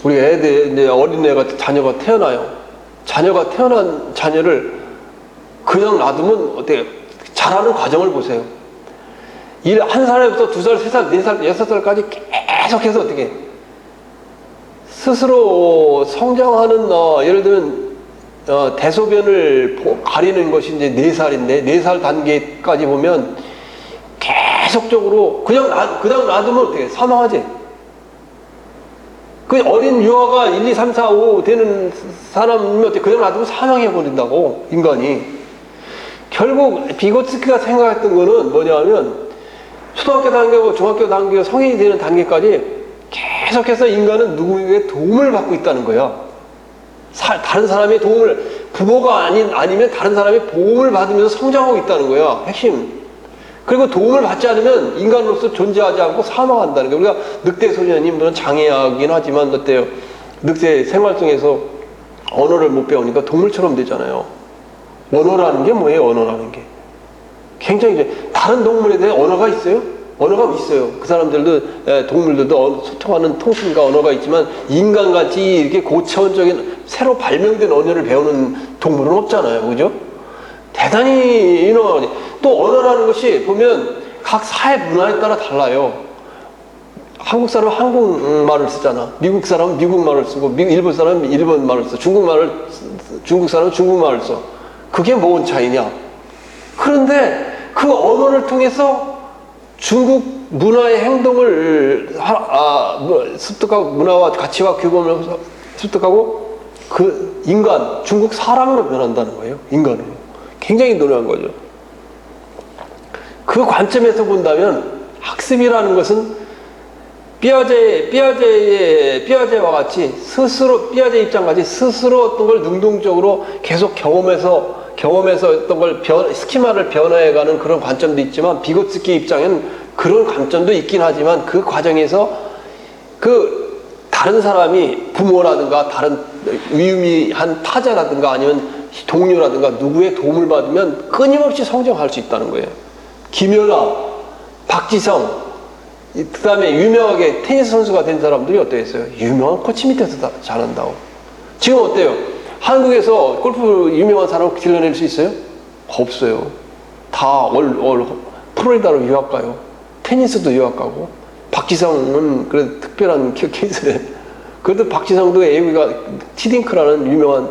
[SPEAKER 1] 우리 이제 어린애가 자녀가 태어나요. 자녀가 태어난 자녀를 그냥 놔두면 어떻게 자라는 과정을 보세요. 한 살부터 2살, 3살, 4살, 6살까지 계속해서 어떻게 스스로 성장하는 예를 들면 대소변을 가리는 것이 이제 4살인데 4살 단계까지 보면 계속적으로 그냥 놔두면 어떻게 사망하지? 그 어린 유아가 1, 2, 3, 4, 5 되는 사람이면 어떻게 그냥 놔두면 사망해 버린다고 인간이. 결국 비고츠키가 생각했던 거는 뭐냐면 초등학교 단계고 중학교 단계고 성인이 되는 단계까지 계속해서 인간은 누구에게 도움을 받고 있다는 거야. 다른 사람의 부모가 아니면 다른 사람의 도움을 받으면서 성장하고 있다는 거야. 핵심. 그리고 도움을 받지 않으면 인간으로서 존재하지 않고 사망한다는 거야. 우리가 늑대 소년이 물론 장애하긴 하지만 어때요? 늑대 생활 속에서 언어를 못 배우니까 동물처럼 되잖아요. 언어라는 게 뭐예요? 언어라는 게. 굉장히 다른 동물에 대해 언어가 있어요? 언어가 있어요. 그 사람들도 동물들도 소통하는 통신과 언어가 있지만 인간같이 이렇게 고차원적인 새로 발명된 언어를 배우는 동물은 없잖아요. 그죠? 대단히 또 언어라는 것이 보면 각 사회 문화에 따라 달라요. 한국 사람은 한국말을 쓰잖아. 미국 사람은 미국말을 쓰고 일본 사람은 일본말을 써. 중국 사람은 중국말을 써. 그게 뭔 차이냐? 그런데 그 언어를 통해서 중국 문화의 행동을 습득하고 문화와 가치와 규범을 습득하고 그 중국 사람으로 변한다는 거예요. 인간으로. 굉장히 놀라운 거죠. 그 관점에서 본다면 학습이라는 것은 삐아제와 같이 삐아제 입장까지 스스로 어떤 걸 능동적으로 계속 경험해서 어떤 걸 스키마를 변화해가는 그런 관점도 있지만 비고츠키 입장에는 그런 관점도 있긴 하지만 그 과정에서 다른 사람이 부모라든가 다른 유의미한 타자라든가 아니면 동료라든가 누구의 도움을 받으면 끊임없이 성장할 수 있다는 거예요. 김연아, 박지성, 그 다음에 유명하게 테니스 선수가 된 사람들이 어떠했어요? 유명한 코치 밑에서 잘한다고. 지금 어때요? 한국에서 골프 유명한 사람 길러낼 수 있어요? 없어요. 다 플로리다로 유학 가요. 테니스도 유학 가고. 박지성은 그래도 특별한 케이스래. 그래도 박지성도 AV가 티딩크라는 유명한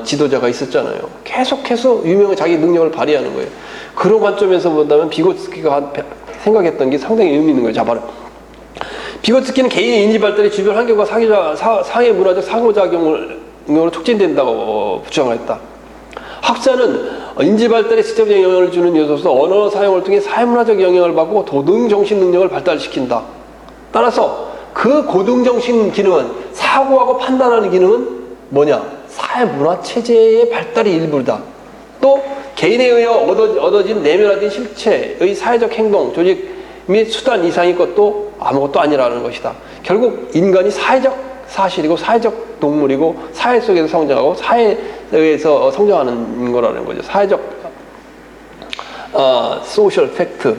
[SPEAKER 1] 지도자가 있었잖아요. 계속해서 자기 능력을 발휘하는 거예요. 그런 관점에서 본다면 비고츠키가 생각했던 게 상당히 의미 있는 거예요. 자, 바로 비고츠키는 개인의 인지 발달이 주변 환경과 상해 문화적 상호작용으로 촉진된다고 주장했다. 학자는 인지 발달에 직접 영향을 주는 요소로서 언어 사용을 통해 사회문화적 영향을 받고 도덕정신 능력을 발달시킨다. 따라서 그 고등정신 기능은, 사고하고 판단하는 기능은 뭐냐? 사회문화체제의 발달의 일부다. 또 개인에 의해 얻어진 내면화된 실체의 사회적 행동, 조직 및 수단 이상의 것도 아무것도 아니라는 것이다. 결국 인간이 사회적 사실이고 사회적 동물이고 사회 속에서 성장하고 사회에서 성장하는 거라는 거죠. 사회적 소셜 팩트.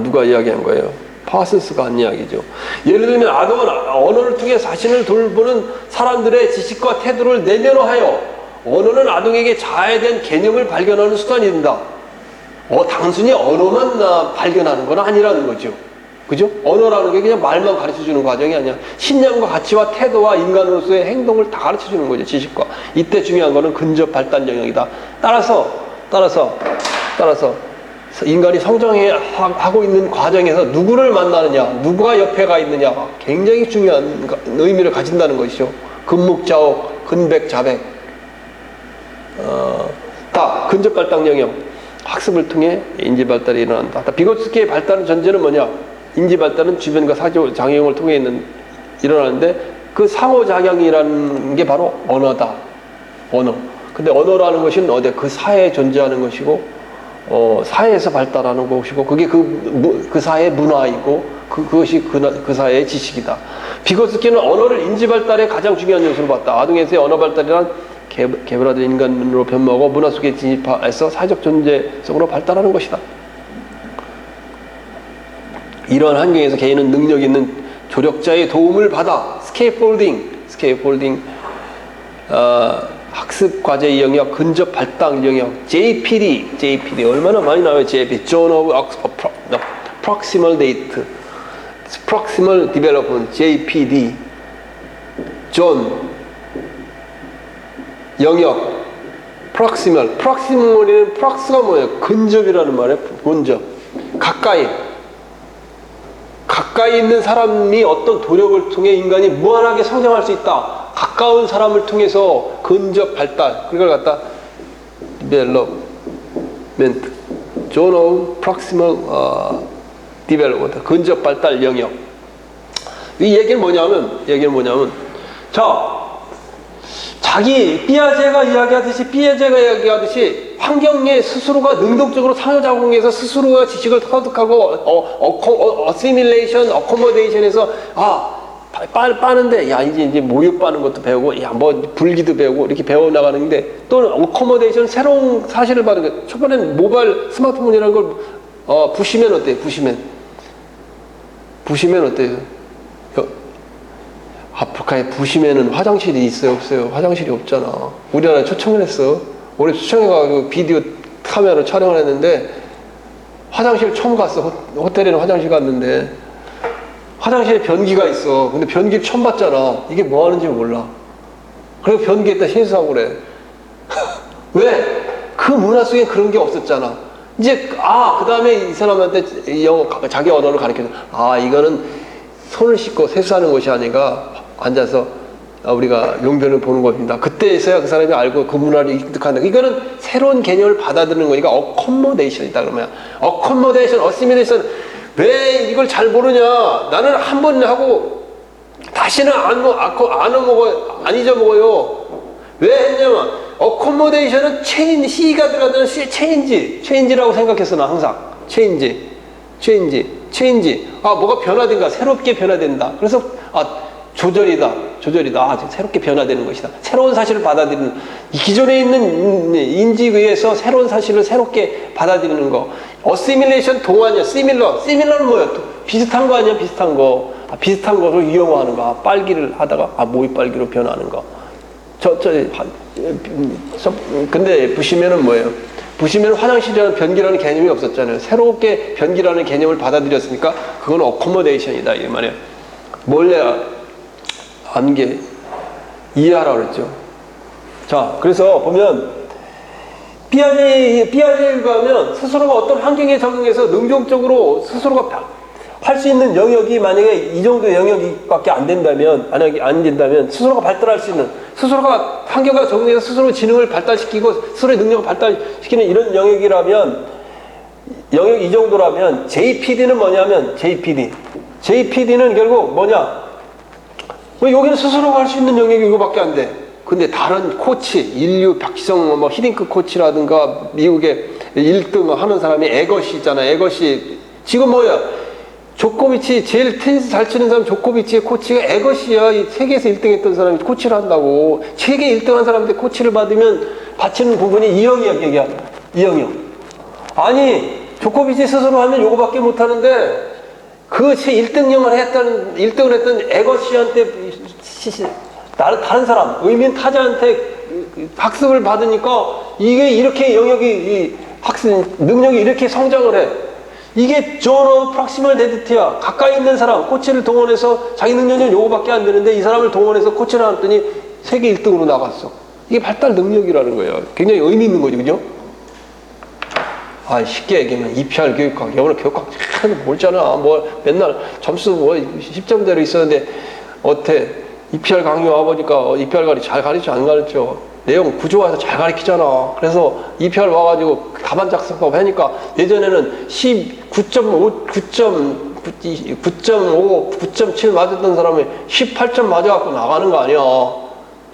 [SPEAKER 1] 누가 이야기한 거예요? 파슨스가 한 이야기죠. 예를 들면 아동은 언어를 통해 자신을 돌보는 사람들의 지식과 태도를 내면화하여 언어는 아동에게 자아에 대한 개념을 발견하는 수단이 된다. 단순히 언어만 발견하는 건 아니라는 거죠. 그죠? 언어라는 게 그냥 말만 가르쳐주는 과정이 아니야. 신념과 가치와 태도와 인간으로서의 행동을 다 가르쳐주는 거죠. 지식과. 이때 중요한 거는 근접 발달 영역이다. 따라서 인간이 성장하고 있는 과정에서 누구를 만나느냐, 누가 옆에 가 있느냐가 굉장히 중요한 의미를 가진다는 것이죠. 근묵자옥, 근백자백. 다 근접 발달 영역. 학습을 통해 인지 발달이 일어난다. 비고츠키의 발달의 전제는 뭐냐? 인지 발달은 주변과 상호작용을 통해 일어나는데 그 상호작용이라는 게 바로 언어다. 언어. 근데 언어라는 것은 그 사회에 존재하는 것이고, 사회에서 발달하는 것이고, 그게 그 사회의 문화이고, 그것이 그 사회의 지식이다. 비고츠키는 언어를 인지 발달의 가장 중요한 요소로 봤다. 아동에서의 언어 발달이란 개별화된 인간으로 변모하고 문화 속에 진입해서 사회적 존재 속으로 발달하는 것이다. 이러한 환경에서 개인은 능력 있는 조력자의 도움을 받아 스케이폴딩, 학습 과제 영역, 근접 발달 영역, JPD 얼마나 많이 나와요. JPD, Journal of Proximal Data, Proximal Development, JPD, 영역, proximal이는 prox가 뭐예요? 근접이라는 말이에요. 근접. 가까이 있는 사람이 어떤 노력을 통해 인간이 무한하게 성장할 수 있다. 가까운 사람을 통해서 근접 발달. 그걸 갖다 development, journal, proximal development, 근접 발달 영역. 이 얘기는 뭐냐면, 피아제가 이야기하듯이 환경에 스스로가 능동적으로 상호작용해서 스스로가 지식을 터득하고 어시밀레이션, 어코모데이션에서 빠는데 이제 모유 빠는 것도 배우고 불기도 배우고 이렇게 배워나가는데 또 어코모데이션, 새로운 사실을 받은 거. 초반에는 모바일 스마트폰이라는 걸 부시면 어때요? 부시면 어때요? 아프리카에 부시면은 화장실이 있어요, 없어요? 화장실이 없잖아. 우리나라에 초청을 했어. 우리 초청해가지고 비디오 카메라로 촬영을 했는데 화장실 처음 갔어. 호텔에는 화장실 갔는데 화장실에 변기가 있어. 근데 변기 처음 봤잖아. 이게 뭐 하는지 몰라. 그리고 변기에다 세수하고 그래. 왜? 그 문화 속에 그런 게 없었잖아. 이제 그 다음에 이 사람한테 자기 언어를 가르쳐줘. 이거는 손을 씻고 세수하는 것이 아니라 앉아서 우리가 용변을 보는 겁니다. 그때서야 그 사람이 알고 그 문화를 획득한다. 이거는 새로운 개념을 받아들이는 거니까 어코모데이션이다 그러면. 어코모데이션, 어시밀레이션. 왜 이걸 잘 모르냐? 나는 한 번 하고 다시는 안 잊어먹어요. 왜 했냐면 어코모데이션은 C가 들어가는 체인지라고 생각했어. 나 항상 체인지. 뭐가 변화된가, 새롭게 변화된다. 그래서 조절이다. 새롭게 변화되는 것이다. 새로운 사실을 받아들이는, 기존에 있는 인지에 의해서 새로운 사실을 새롭게 받아들이는 거. 어시밀레이션 동안이야. 시밀러는 뭐야? 비슷한 거 아니야? 비슷한 거. 비슷한 것을 이용하는 거. 빨기를 하다가 모이빨기로 변하는 거. 근데 부시면은 뭐예요? 부시면 화장실이라는 변기라는 개념이 없었잖아요. 새롭게 변기라는 개념을 받아들였으니까 그건 어코모데이션이다 이 말이에요. 안개 이해하라 그랬죠. 자, 그래서 보면 피아제에 가면 스스로가 어떤 환경에 적응해서 능동적으로 스스로가 할 수 있는 영역이 만약에 이 정도 영역밖에 안 된다면, 만약에 안 된다면 스스로가 발달할 수 있는, 스스로가 환경과 적응해서 스스로 지능을 발달시키고 스스로의 능력을 발달시키는 이런 영역이라면, 영역 이 정도라면 JPD는 뭐냐면 JPD는 결국 뭐냐? 왜 여기는 스스로가 할 수 있는 영역이 이거밖에 안 돼. 근데 다른 코치, 인류 박지성 뭐 히딩크 코치라든가 미국의 1등 하는 사람이 에것이 있잖아. 에것이 지금 뭐야? 조코비치 제일 테니스 잘 치는 사람 조코비치의 코치가 에것이야. 이 세계에서 1등 했던 사람이 코치를 한다고. 세계 1등 한 사람한테 코치를 받으면 바치는 부분이 이 영역이야. 이 영역. 아니 조코비치 스스로 하면 요거밖에 못 하는데 그 1등을 했던 에것이한테 다른 사람, 의미는 타자한테 학습을 받으니까 이게 이렇게 영역이 학습 능력이 이렇게 성장을 해. 이게 존 프락시멀 데드티야. 가까이 있는 사람, 코치를 동원해서 자기 능력은 요거밖에 안 되는데 이 사람을 동원해서 코치를 하더니 세계 1등으로 나갔어. 이게 발달 능력이라는 거예요. 굉장히 의미 있는 거죠, 그죠? 쉽게 얘기하면 EPR 교육학, 영어 교육학 몰잖아. 뭐 맨날 점수 뭐 10점대로 있었는데 어때? EPR 강의 와보니까 EPR 잘 가르쳐 안 가르쳐? 내용 구조화해서 잘 가르치잖아. 그래서 EPR 와가지고 답안 작성하고 하니까 예전에는 9.5, 9.7 맞았던 사람이 18점 맞아갖고 나가는 거 아니야.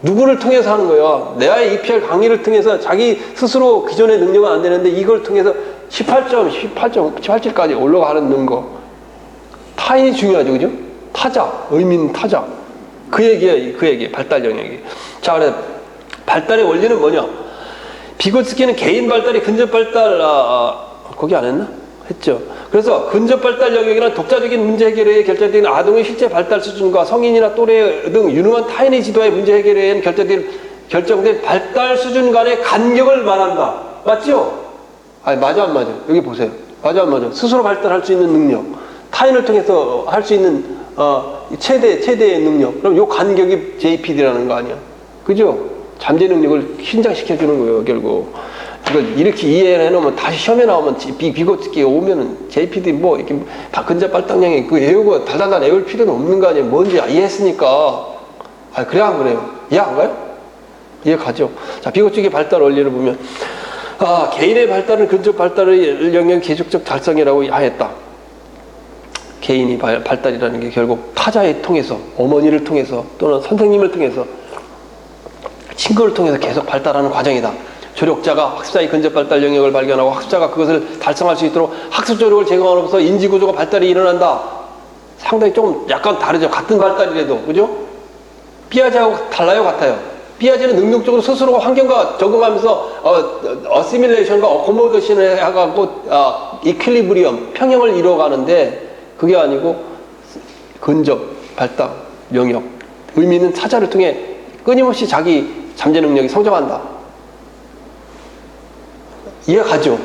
[SPEAKER 1] 누구를 통해서 하는 거야? 내의 EPR 강의를 통해서 자기 스스로 기존의 능력은 안 되는데 이걸 통해서 17까지 올라가는 거. 타인이 중요하죠, 그죠? 타자, 의미 있는 타자. 그 얘기, 발달 영역이. 자, 그래. 발달의 원리는 뭐냐? 비고츠키는 개인 발달이 근접 발달, 거기 안 했나? 했죠. 그래서 근접 발달 영역이란 독자적인 문제 해결에 결정된 아동의 실제 발달 수준과 성인이나 또래 등 유능한 타인의 지도에 문제 해결에 의한 결정된 발달 수준 간의 간격을 말한다. 맞죠? 맞아, 안 맞아? 여기 보세요. 맞아, 안 맞아? 스스로 발달할 수 있는 능력, 타인을 통해서 할 수 있는, 최대의 능력. 그럼 요 간격이 JPD라는 거 아니야. 그죠? 잠재 능력을 신장시켜주는 거예요, 결국. 이걸 이렇게 이해를 해놓으면 다시 시험에 나오면 비고츠키 오면은 JPD 뭐 이렇게 근접 발달량이 그 외우고 달달달 외울 필요는 없는 거 아니에요. 뭔지 이해했으니까. 그래 안 그래요? 이해 안 가요? 이해 가죠. 자, 비고츠키 발달 원리를 보면 개인의 발달은 근접 발달의 영역 계속적 달성이라고 하였다. 개인이 발달이라는 게 결국 타자에 통해서, 어머니를 통해서 또는 선생님을 통해서 친구를 통해서 계속 발달하는 과정이다. 조력자가 학습자의 근접 발달 영역을 발견하고 학습자가 그것을 달성할 수 있도록 학습 조력을 제공함으로써 인지 구조가 발달이 일어난다. 상당히 좀 약간 다르죠. 같은 발달이라도, 그죠? 피아제하고 달라요, 같아요? 피아제는 능력적으로 스스로 환경과 적응하면서 어시밀레이션과 어코모데이션을 해가지고 이퀄리브리엄, 평형을 이루어가는데 그게 아니고 근접 발달 영역, 의미 있는 타자를 통해 끊임없이 자기 잠재 능력이 성장한다. 이해가죠?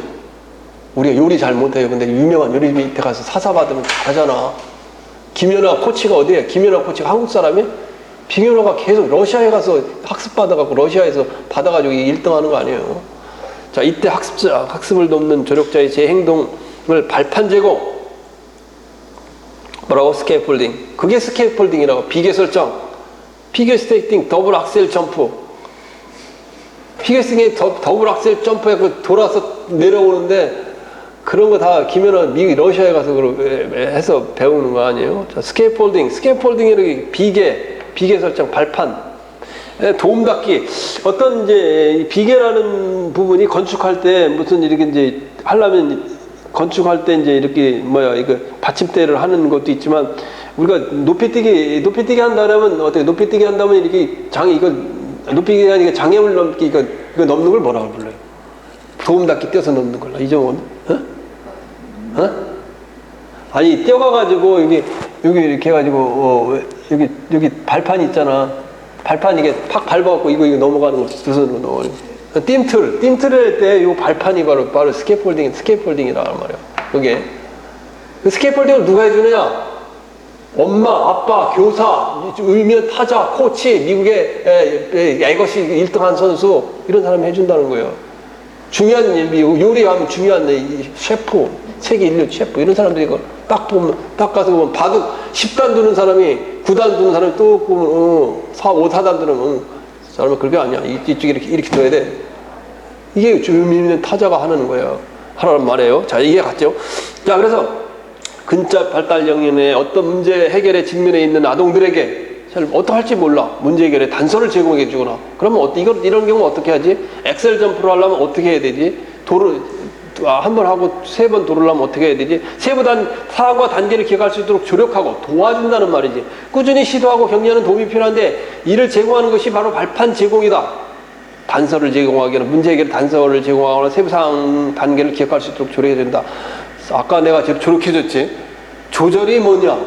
[SPEAKER 1] 우리가 요리 잘 못해요. 근데 유명한 요리 밑에 가서 사사 받으면 잘하잖아. 김연아 코치가 어디에? 김연아 코치가 한국 사람이? 김연아가 계속 러시아에 가서 학습 받아갖고 러시아에서 받아가지고 1등 하는 거 아니에요. 자, 이때 학습을 돕는 조력자의 제 행동을 발판 제공. 뭐라고? 스케이폴딩. 그게 스케이폴딩이라고. 비계 설정. 피겨 스케이팅, 더블 악셀 점프. 피겨 스케이팅 더블 악셀 점프에 돌아서 내려오는데 그런 거 다 김연아 미국 러시아에 가서 해서 배우는 거 아니에요? 자, 스케이폴딩이라는 비계 설정, 발판. 도움닫기. 어떤 이제 비계라는 부분이 건축할 때 무슨 이렇게 이제 하려면 건축할 때 이제 이렇게 이거 받침대를 하는 것도 있지만 우리가 높이뛰기 한다면 어떻게 높이뛰기 한다면 이렇게 높이뛰기가 아니라 장애물 넘기 이거 넘는 걸 뭐라고 불러요? 도움닫기 떼서 넘는 걸로. 이 정도는? 아니 떼어가가지고 여기 이렇게 해가지고 여기 발판 있잖아. 발판 이게 팍 밟아갖고 이거 넘어가는 거 두 손으로 넘어가는 거. 띵틀을 할 때 이 발판이 바로 스케이폴딩이라는 말이야. 그게 그 스케이폴딩을 누가 해주느냐? 엄마, 아빠, 교사, 의미는 타자, 코치, 미국의 에것이 1등한 선수 이런 사람이 해준다는 거예요. 중요한 요리하면 중요한 셰프 세계 인류 셰프 이런 사람들이 이거 딱 보면 딱 가서 보면 바둑 10단 두는 사람이 9단 두는 사람이 또 보면 4단 두는 사람은 그게 아니야. 이쪽에 이렇게 둬야 돼. 이게 의미 있는 타자가 하는 거예요. 하라는 말이에요. 자, 이게 같죠. 자, 그래서 근자 발달 영역의 어떤 문제 해결에 직면해 있는 아동들에게 잘 어떻게 할지 몰라. 문제 해결에 단서를 제공해 주거나. 그러면 이런 경우 어떻게 하지? 엑셀 점프를 하려면 어떻게 해야 되지? 한 번 하고 3번 도르려면 어떻게 해야 되지? 사과 단계를 기억할 수 있도록 조력하고 도와준다는 말이지. 꾸준히 시도하고 격려하는 도움이 필요한데 이를 제공하는 것이 바로 발판 제공이다. 단서를 제공하거나 문제 해결 단서를 제공하거나 세부사항 단계를 기억할 수 있도록 조력해준다. 아까 내가 조력해줬지. 조절이 뭐냐?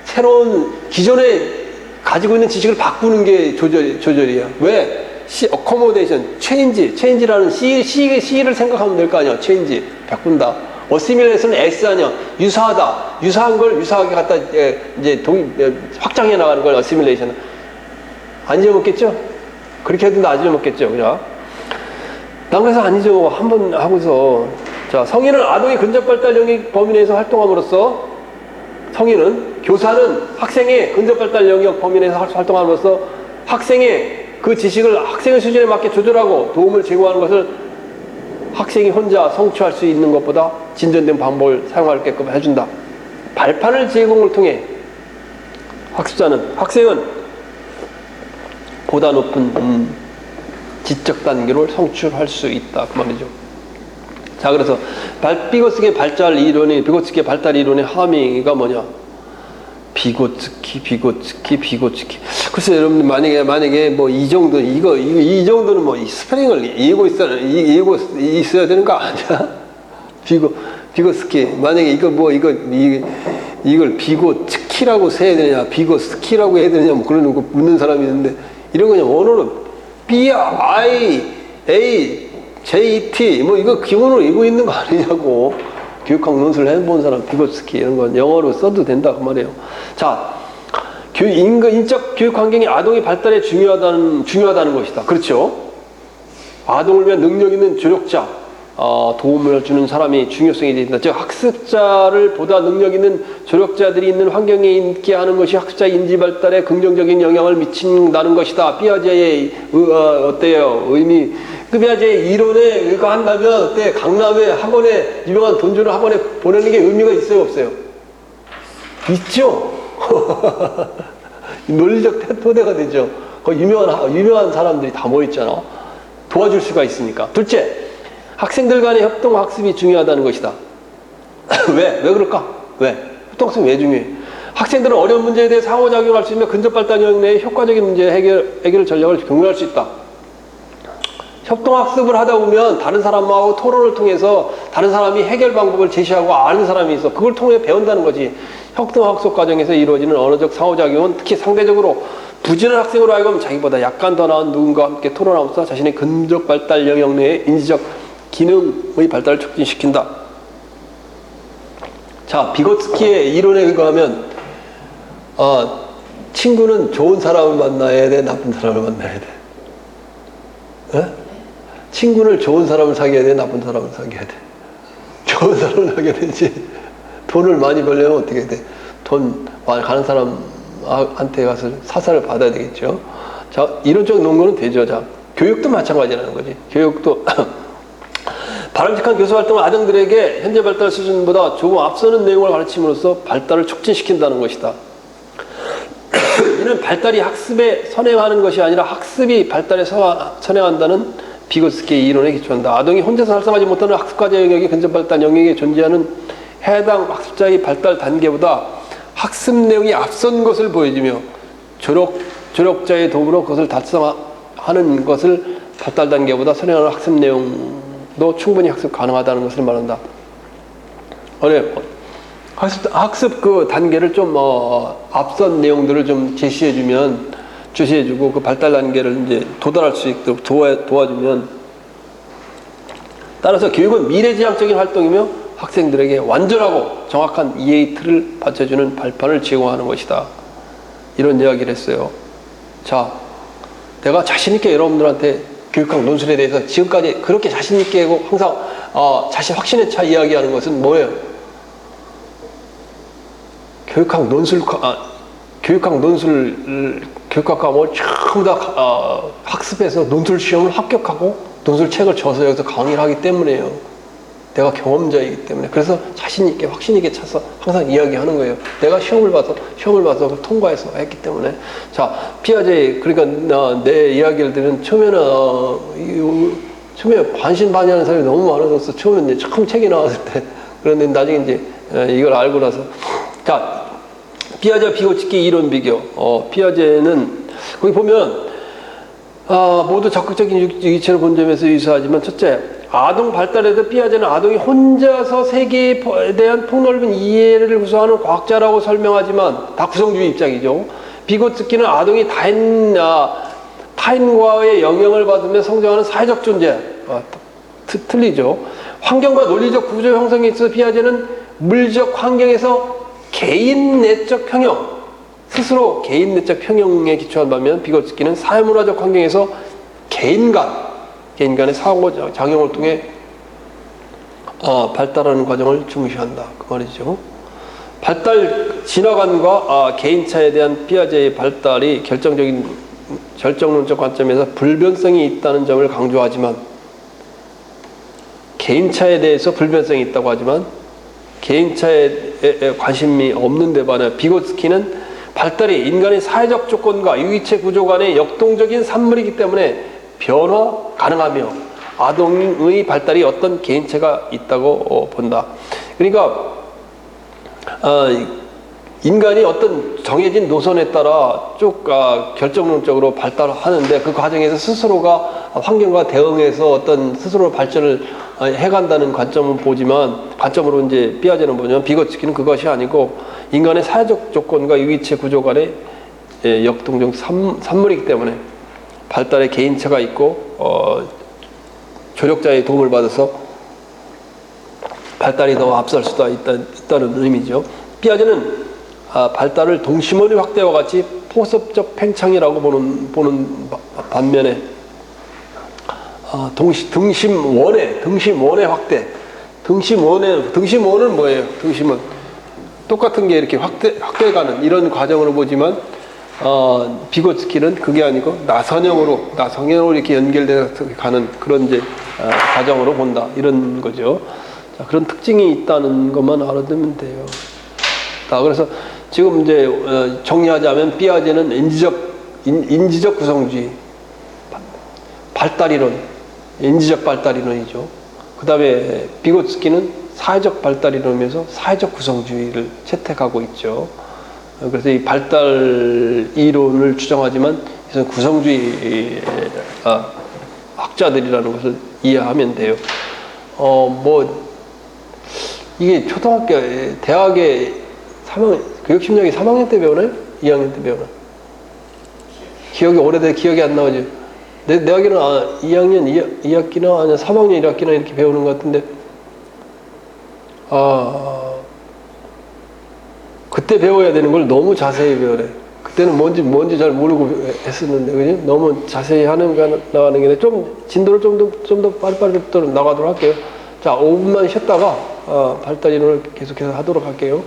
[SPEAKER 1] 새로운 기존에 가지고 있는 지식을 바꾸는 게 조절이야. 왜? accommodation, change라는 C를 생각하면 될 거 아니야. change, 바꾼다. assimilation은 S 아니야. 유사하다. 유사한 걸 유사하게 갖다 이제 확장해 나가는 걸 assimilation. 안 잊어먹겠죠? 그렇게 해도 안 잊어먹겠죠, 그죠? 난 그래서 안 잊어먹어. 한 번 하고서. 자, 성인은 아동의 근접 발달 영역 범위 내에서 활동함으로써 교사는 학생의 근접 발달 영역 범위 내에서 활동함으로써 학생의 그 지식을 학생의 수준에 맞게 조절하고 도움을 제공하는 것을 학생이 혼자 성취할 수 있는 것보다 진전된 방법을 사용하게끔 해준다. 발판을 제공을 통해 학생은 보다 높은 지적 단계를 성취할 수 있다. 그 말이죠. 자, 그래서 비고츠키의 발달 이론의 함의가 뭐냐? 비고츠키. 글쎄, 여러분들 만약에 뭐 이 정도는 뭐 스페링을 이해고 있어야 되는 거 아니야? 비고츠키. 만약에 이걸 비고츠키라고 써야 되느냐, 비고스키라고 해야 되느냐, 뭐 그런 거 묻는 사람이 있는데, 이런 거냐, 원어는 BIAJT, 뭐 이거 기본으로 이고 있는 거 아니냐고. 교육학 논술을 해본 사람, 비고츠키, 이런 건 영어로 써도 된다, 그 말이에요. 자, 인적 교육 환경이 아동의 발달에 중요하다는 것이다. 그렇죠? 아동을 위한 능력 있는 조력자, 도움을 주는 사람이 중요성이 된다. 즉, 학습자를 보다 능력 있는 조력자들이 있는 환경에 있게 하는 것이 학습자 인지 발달에 긍정적인 영향을 미친다는 것이다. 피아제의 의미. 그 피아제의 이론에 의거한다면 강남의 학원에 유명한 돈 주는 학원에 보내는 게 의미가 있어요, 없어요? 있죠. 논리적 토대가 되죠. 그 유명한 사람들이 다 모였잖아. 도와줄 수가 있으니까. 둘째, 학생들 간의 협동 학습이 중요하다는 것이다. 왜 그럴까? 협동 학습이 왜 중요해? 학생들은 어려운 문제에 대해 상호작용할 수 있는 근접 발달 영역 내에 효과적인 문제 해결 전략을 공유할 수 있다. 협동학습을 하다 보면 다른 사람하고 토론을 통해서 다른 사람이 해결 방법을 제시하고 아는 사람이 있어. 그걸 통해 배운다는 거지. 협동학습 과정에서 이루어지는 언어적 상호작용은 특히 상대적으로 부진한 학생으로 하여금 자기보다 약간 더 나은 누군가와 함께 토론하면서 자신의 근접 발달 영역 내의 인지적 기능의 발달을 촉진시킨다. 자, 비고츠키의 이론에 의거하면 친구는 좋은 사람을 만나야 돼, 나쁜 사람을 만나야 돼? 에? 친구를 좋은 사람을 사귀어야 돼, 나쁜 사람을 사귀어야 돼? 좋은 사람을 사귀어야 되지. 돈을 많이 벌려면 어떻게 돼? 돈 많이 가는 사람한테 가서 사사를 받아야 되겠죠. 자, 이론적 논거는 되죠. 자, 교육도 마찬가지라는 거지. 교육도 바람직한 교수 활동은 아동들에게 현재 발달 수준보다 조금 앞서는 내용을 가르침으로써 발달을 촉진시킨다는 것이다. 이는 발달이 학습에 선행하는 것이 아니라 학습이 발달에 선행한다는 비고츠키의 이론에 기초한다. 아동이 혼자서 활성하지 못하는 학습과제 영역이 근접 발달 영역에 존재하는 해당 학습자의 발달 단계보다 학습 내용이 앞선 것을 보여주며 조력자의 도움으로 그것을 달성하는 것을 발달 단계보다 선행하는 학습 내용도 충분히 학습 가능하다는 것을 말한다. 학습 그 단계를 좀 앞선 내용들을 좀 제시해주고 그 발달 단계를 이제 도달할 수 있도록 도와주면, 따라서 교육은 미래지향적인 활동이며 학생들에게 완전하고 정확한 이해의 틀을 받쳐주는 발판을 제공하는 것이다. 이런 이야기를 했어요. 자, 내가 자신있게 여러분들한테 교육학 논술에 대해서 지금까지 그렇게 자신있게 하고 항상 자신 확신에 차 이야기하는 것은 뭐예요? 교육학 과목을 전부 다 학습해서 논술 시험을 합격하고 논술 책을 줘서 여기서 강의를 하기 때문에요. 내가 경험자이기 때문에. 그래서 자신 있게 확신 있게 차서 항상 이야기하는 거예요. 내가 시험을 봐서 통과해서 했기 때문에. 자, 피아제, 그러니까 내 이야기를 들으면 처음에 반신반의하는 사람이 너무 많아졌어. 처음에 이제 처음 책이 나왔을 때. 그런데 나중에 이제 이걸 알고 나서. 자, 피아제 비고치기 이론 비교. 피아제는 거기 보면 모두 적극적인 유기체를 본 점에서 유사하지만, 첫째, 아동 발달에도 피아제는 아동이 혼자서 세계에 대한 폭넓은 이해를 구성하는 과학자라고 설명하지만, 다 구성주의 입장이죠. 비고츠키는 아동이 타인과의 영향을 받으며 성장하는 사회적 존재. 틀리죠. 환경과 논리적 구조 형성에 있어서 피아제는 물적 환경에서 개인 내적 평형, 스스로 개인 내적 평형에 기초한 반면, 비고츠키는 사회문화적 환경에서 개인 간의 상호작용을 통해 발달하는 과정을 중시한다. 그 말이죠. 발달 진화관과 개인차에 대한 피아제의 발달이 결정론적 관점에서 불변성이 있다는 점을 강조하지만, 개인차에 대해서 불변성이 있다고 하지만 개인차에 관심이 없는 데 반해 비고츠키는 발달이 인간의 사회적 조건과 유기체 구조 간의 역동적인 산물이기 때문에 변화 가능하며 아동의 발달이 어떤 개인체가 있다고 본다. 그러니까 인간이 어떤 정해진 노선에 따라 쭉 결정론적으로 발달하는데, 그 과정에서 스스로가 환경과 대응해서 어떤 스스로 발전을 해간다는 관점으로 이제 피아제는 뭐냐면, 비고츠키는 그것이 아니고 인간의 사회적 조건과 유기체 구조 간의 역동적 산물이기 때문에 발달에 개인차가 있고 조력자의 도움을 받아서 발달이 더 앞설 수도 있다는 의미죠. 피아제는 발달을 동심원의 확대와 같이 포섭적 팽창이라고 보는 반면에 등심원의 확대. 등심원은 뭐예요? 등심원. 똑같은 게 이렇게 확대가는 이런 과정으로 보지만, 비고츠키는 그게 아니고 나선형으로 이렇게 연결돼서 가는 그런 이제 과정으로 본다. 이런 거죠. 자, 그런 특징이 있다는 것만 알아두면 돼요. 그래서 지금 이제 정리하자면, 피아제는 인지적 구성주의, 발달이론, 인지적 발달이론이죠. 그 다음에 비고츠키는 사회적 발달이론이면서 사회적 구성주의를 채택하고 있죠. 그래서 이 발달 이론을 주장하지만 이것은 구성주의 학자들이라는 것을 이해하면 돼요. 이게 초등학교, 대학에 교육심리학이 3학년 때 배우나요? 2학년 때 배우나요? 기억이 오래돼 기억이 안 나오죠. 내 알기로는 2학년 2학기나 아니면 3학년 1학기나 이렇게 배우는 것 같은데, 그때 배워야 되는 걸 너무 자세히 배우래. 그때는 뭔지 잘 모르고 했었는데, 그지? 너무 자세히 나가는 게 좀 진도를 좀 더 빨리빨리 나가도록 할게요. 자, 5분만 쉬었다가 발달 이론을 계속해서 하도록 할게요.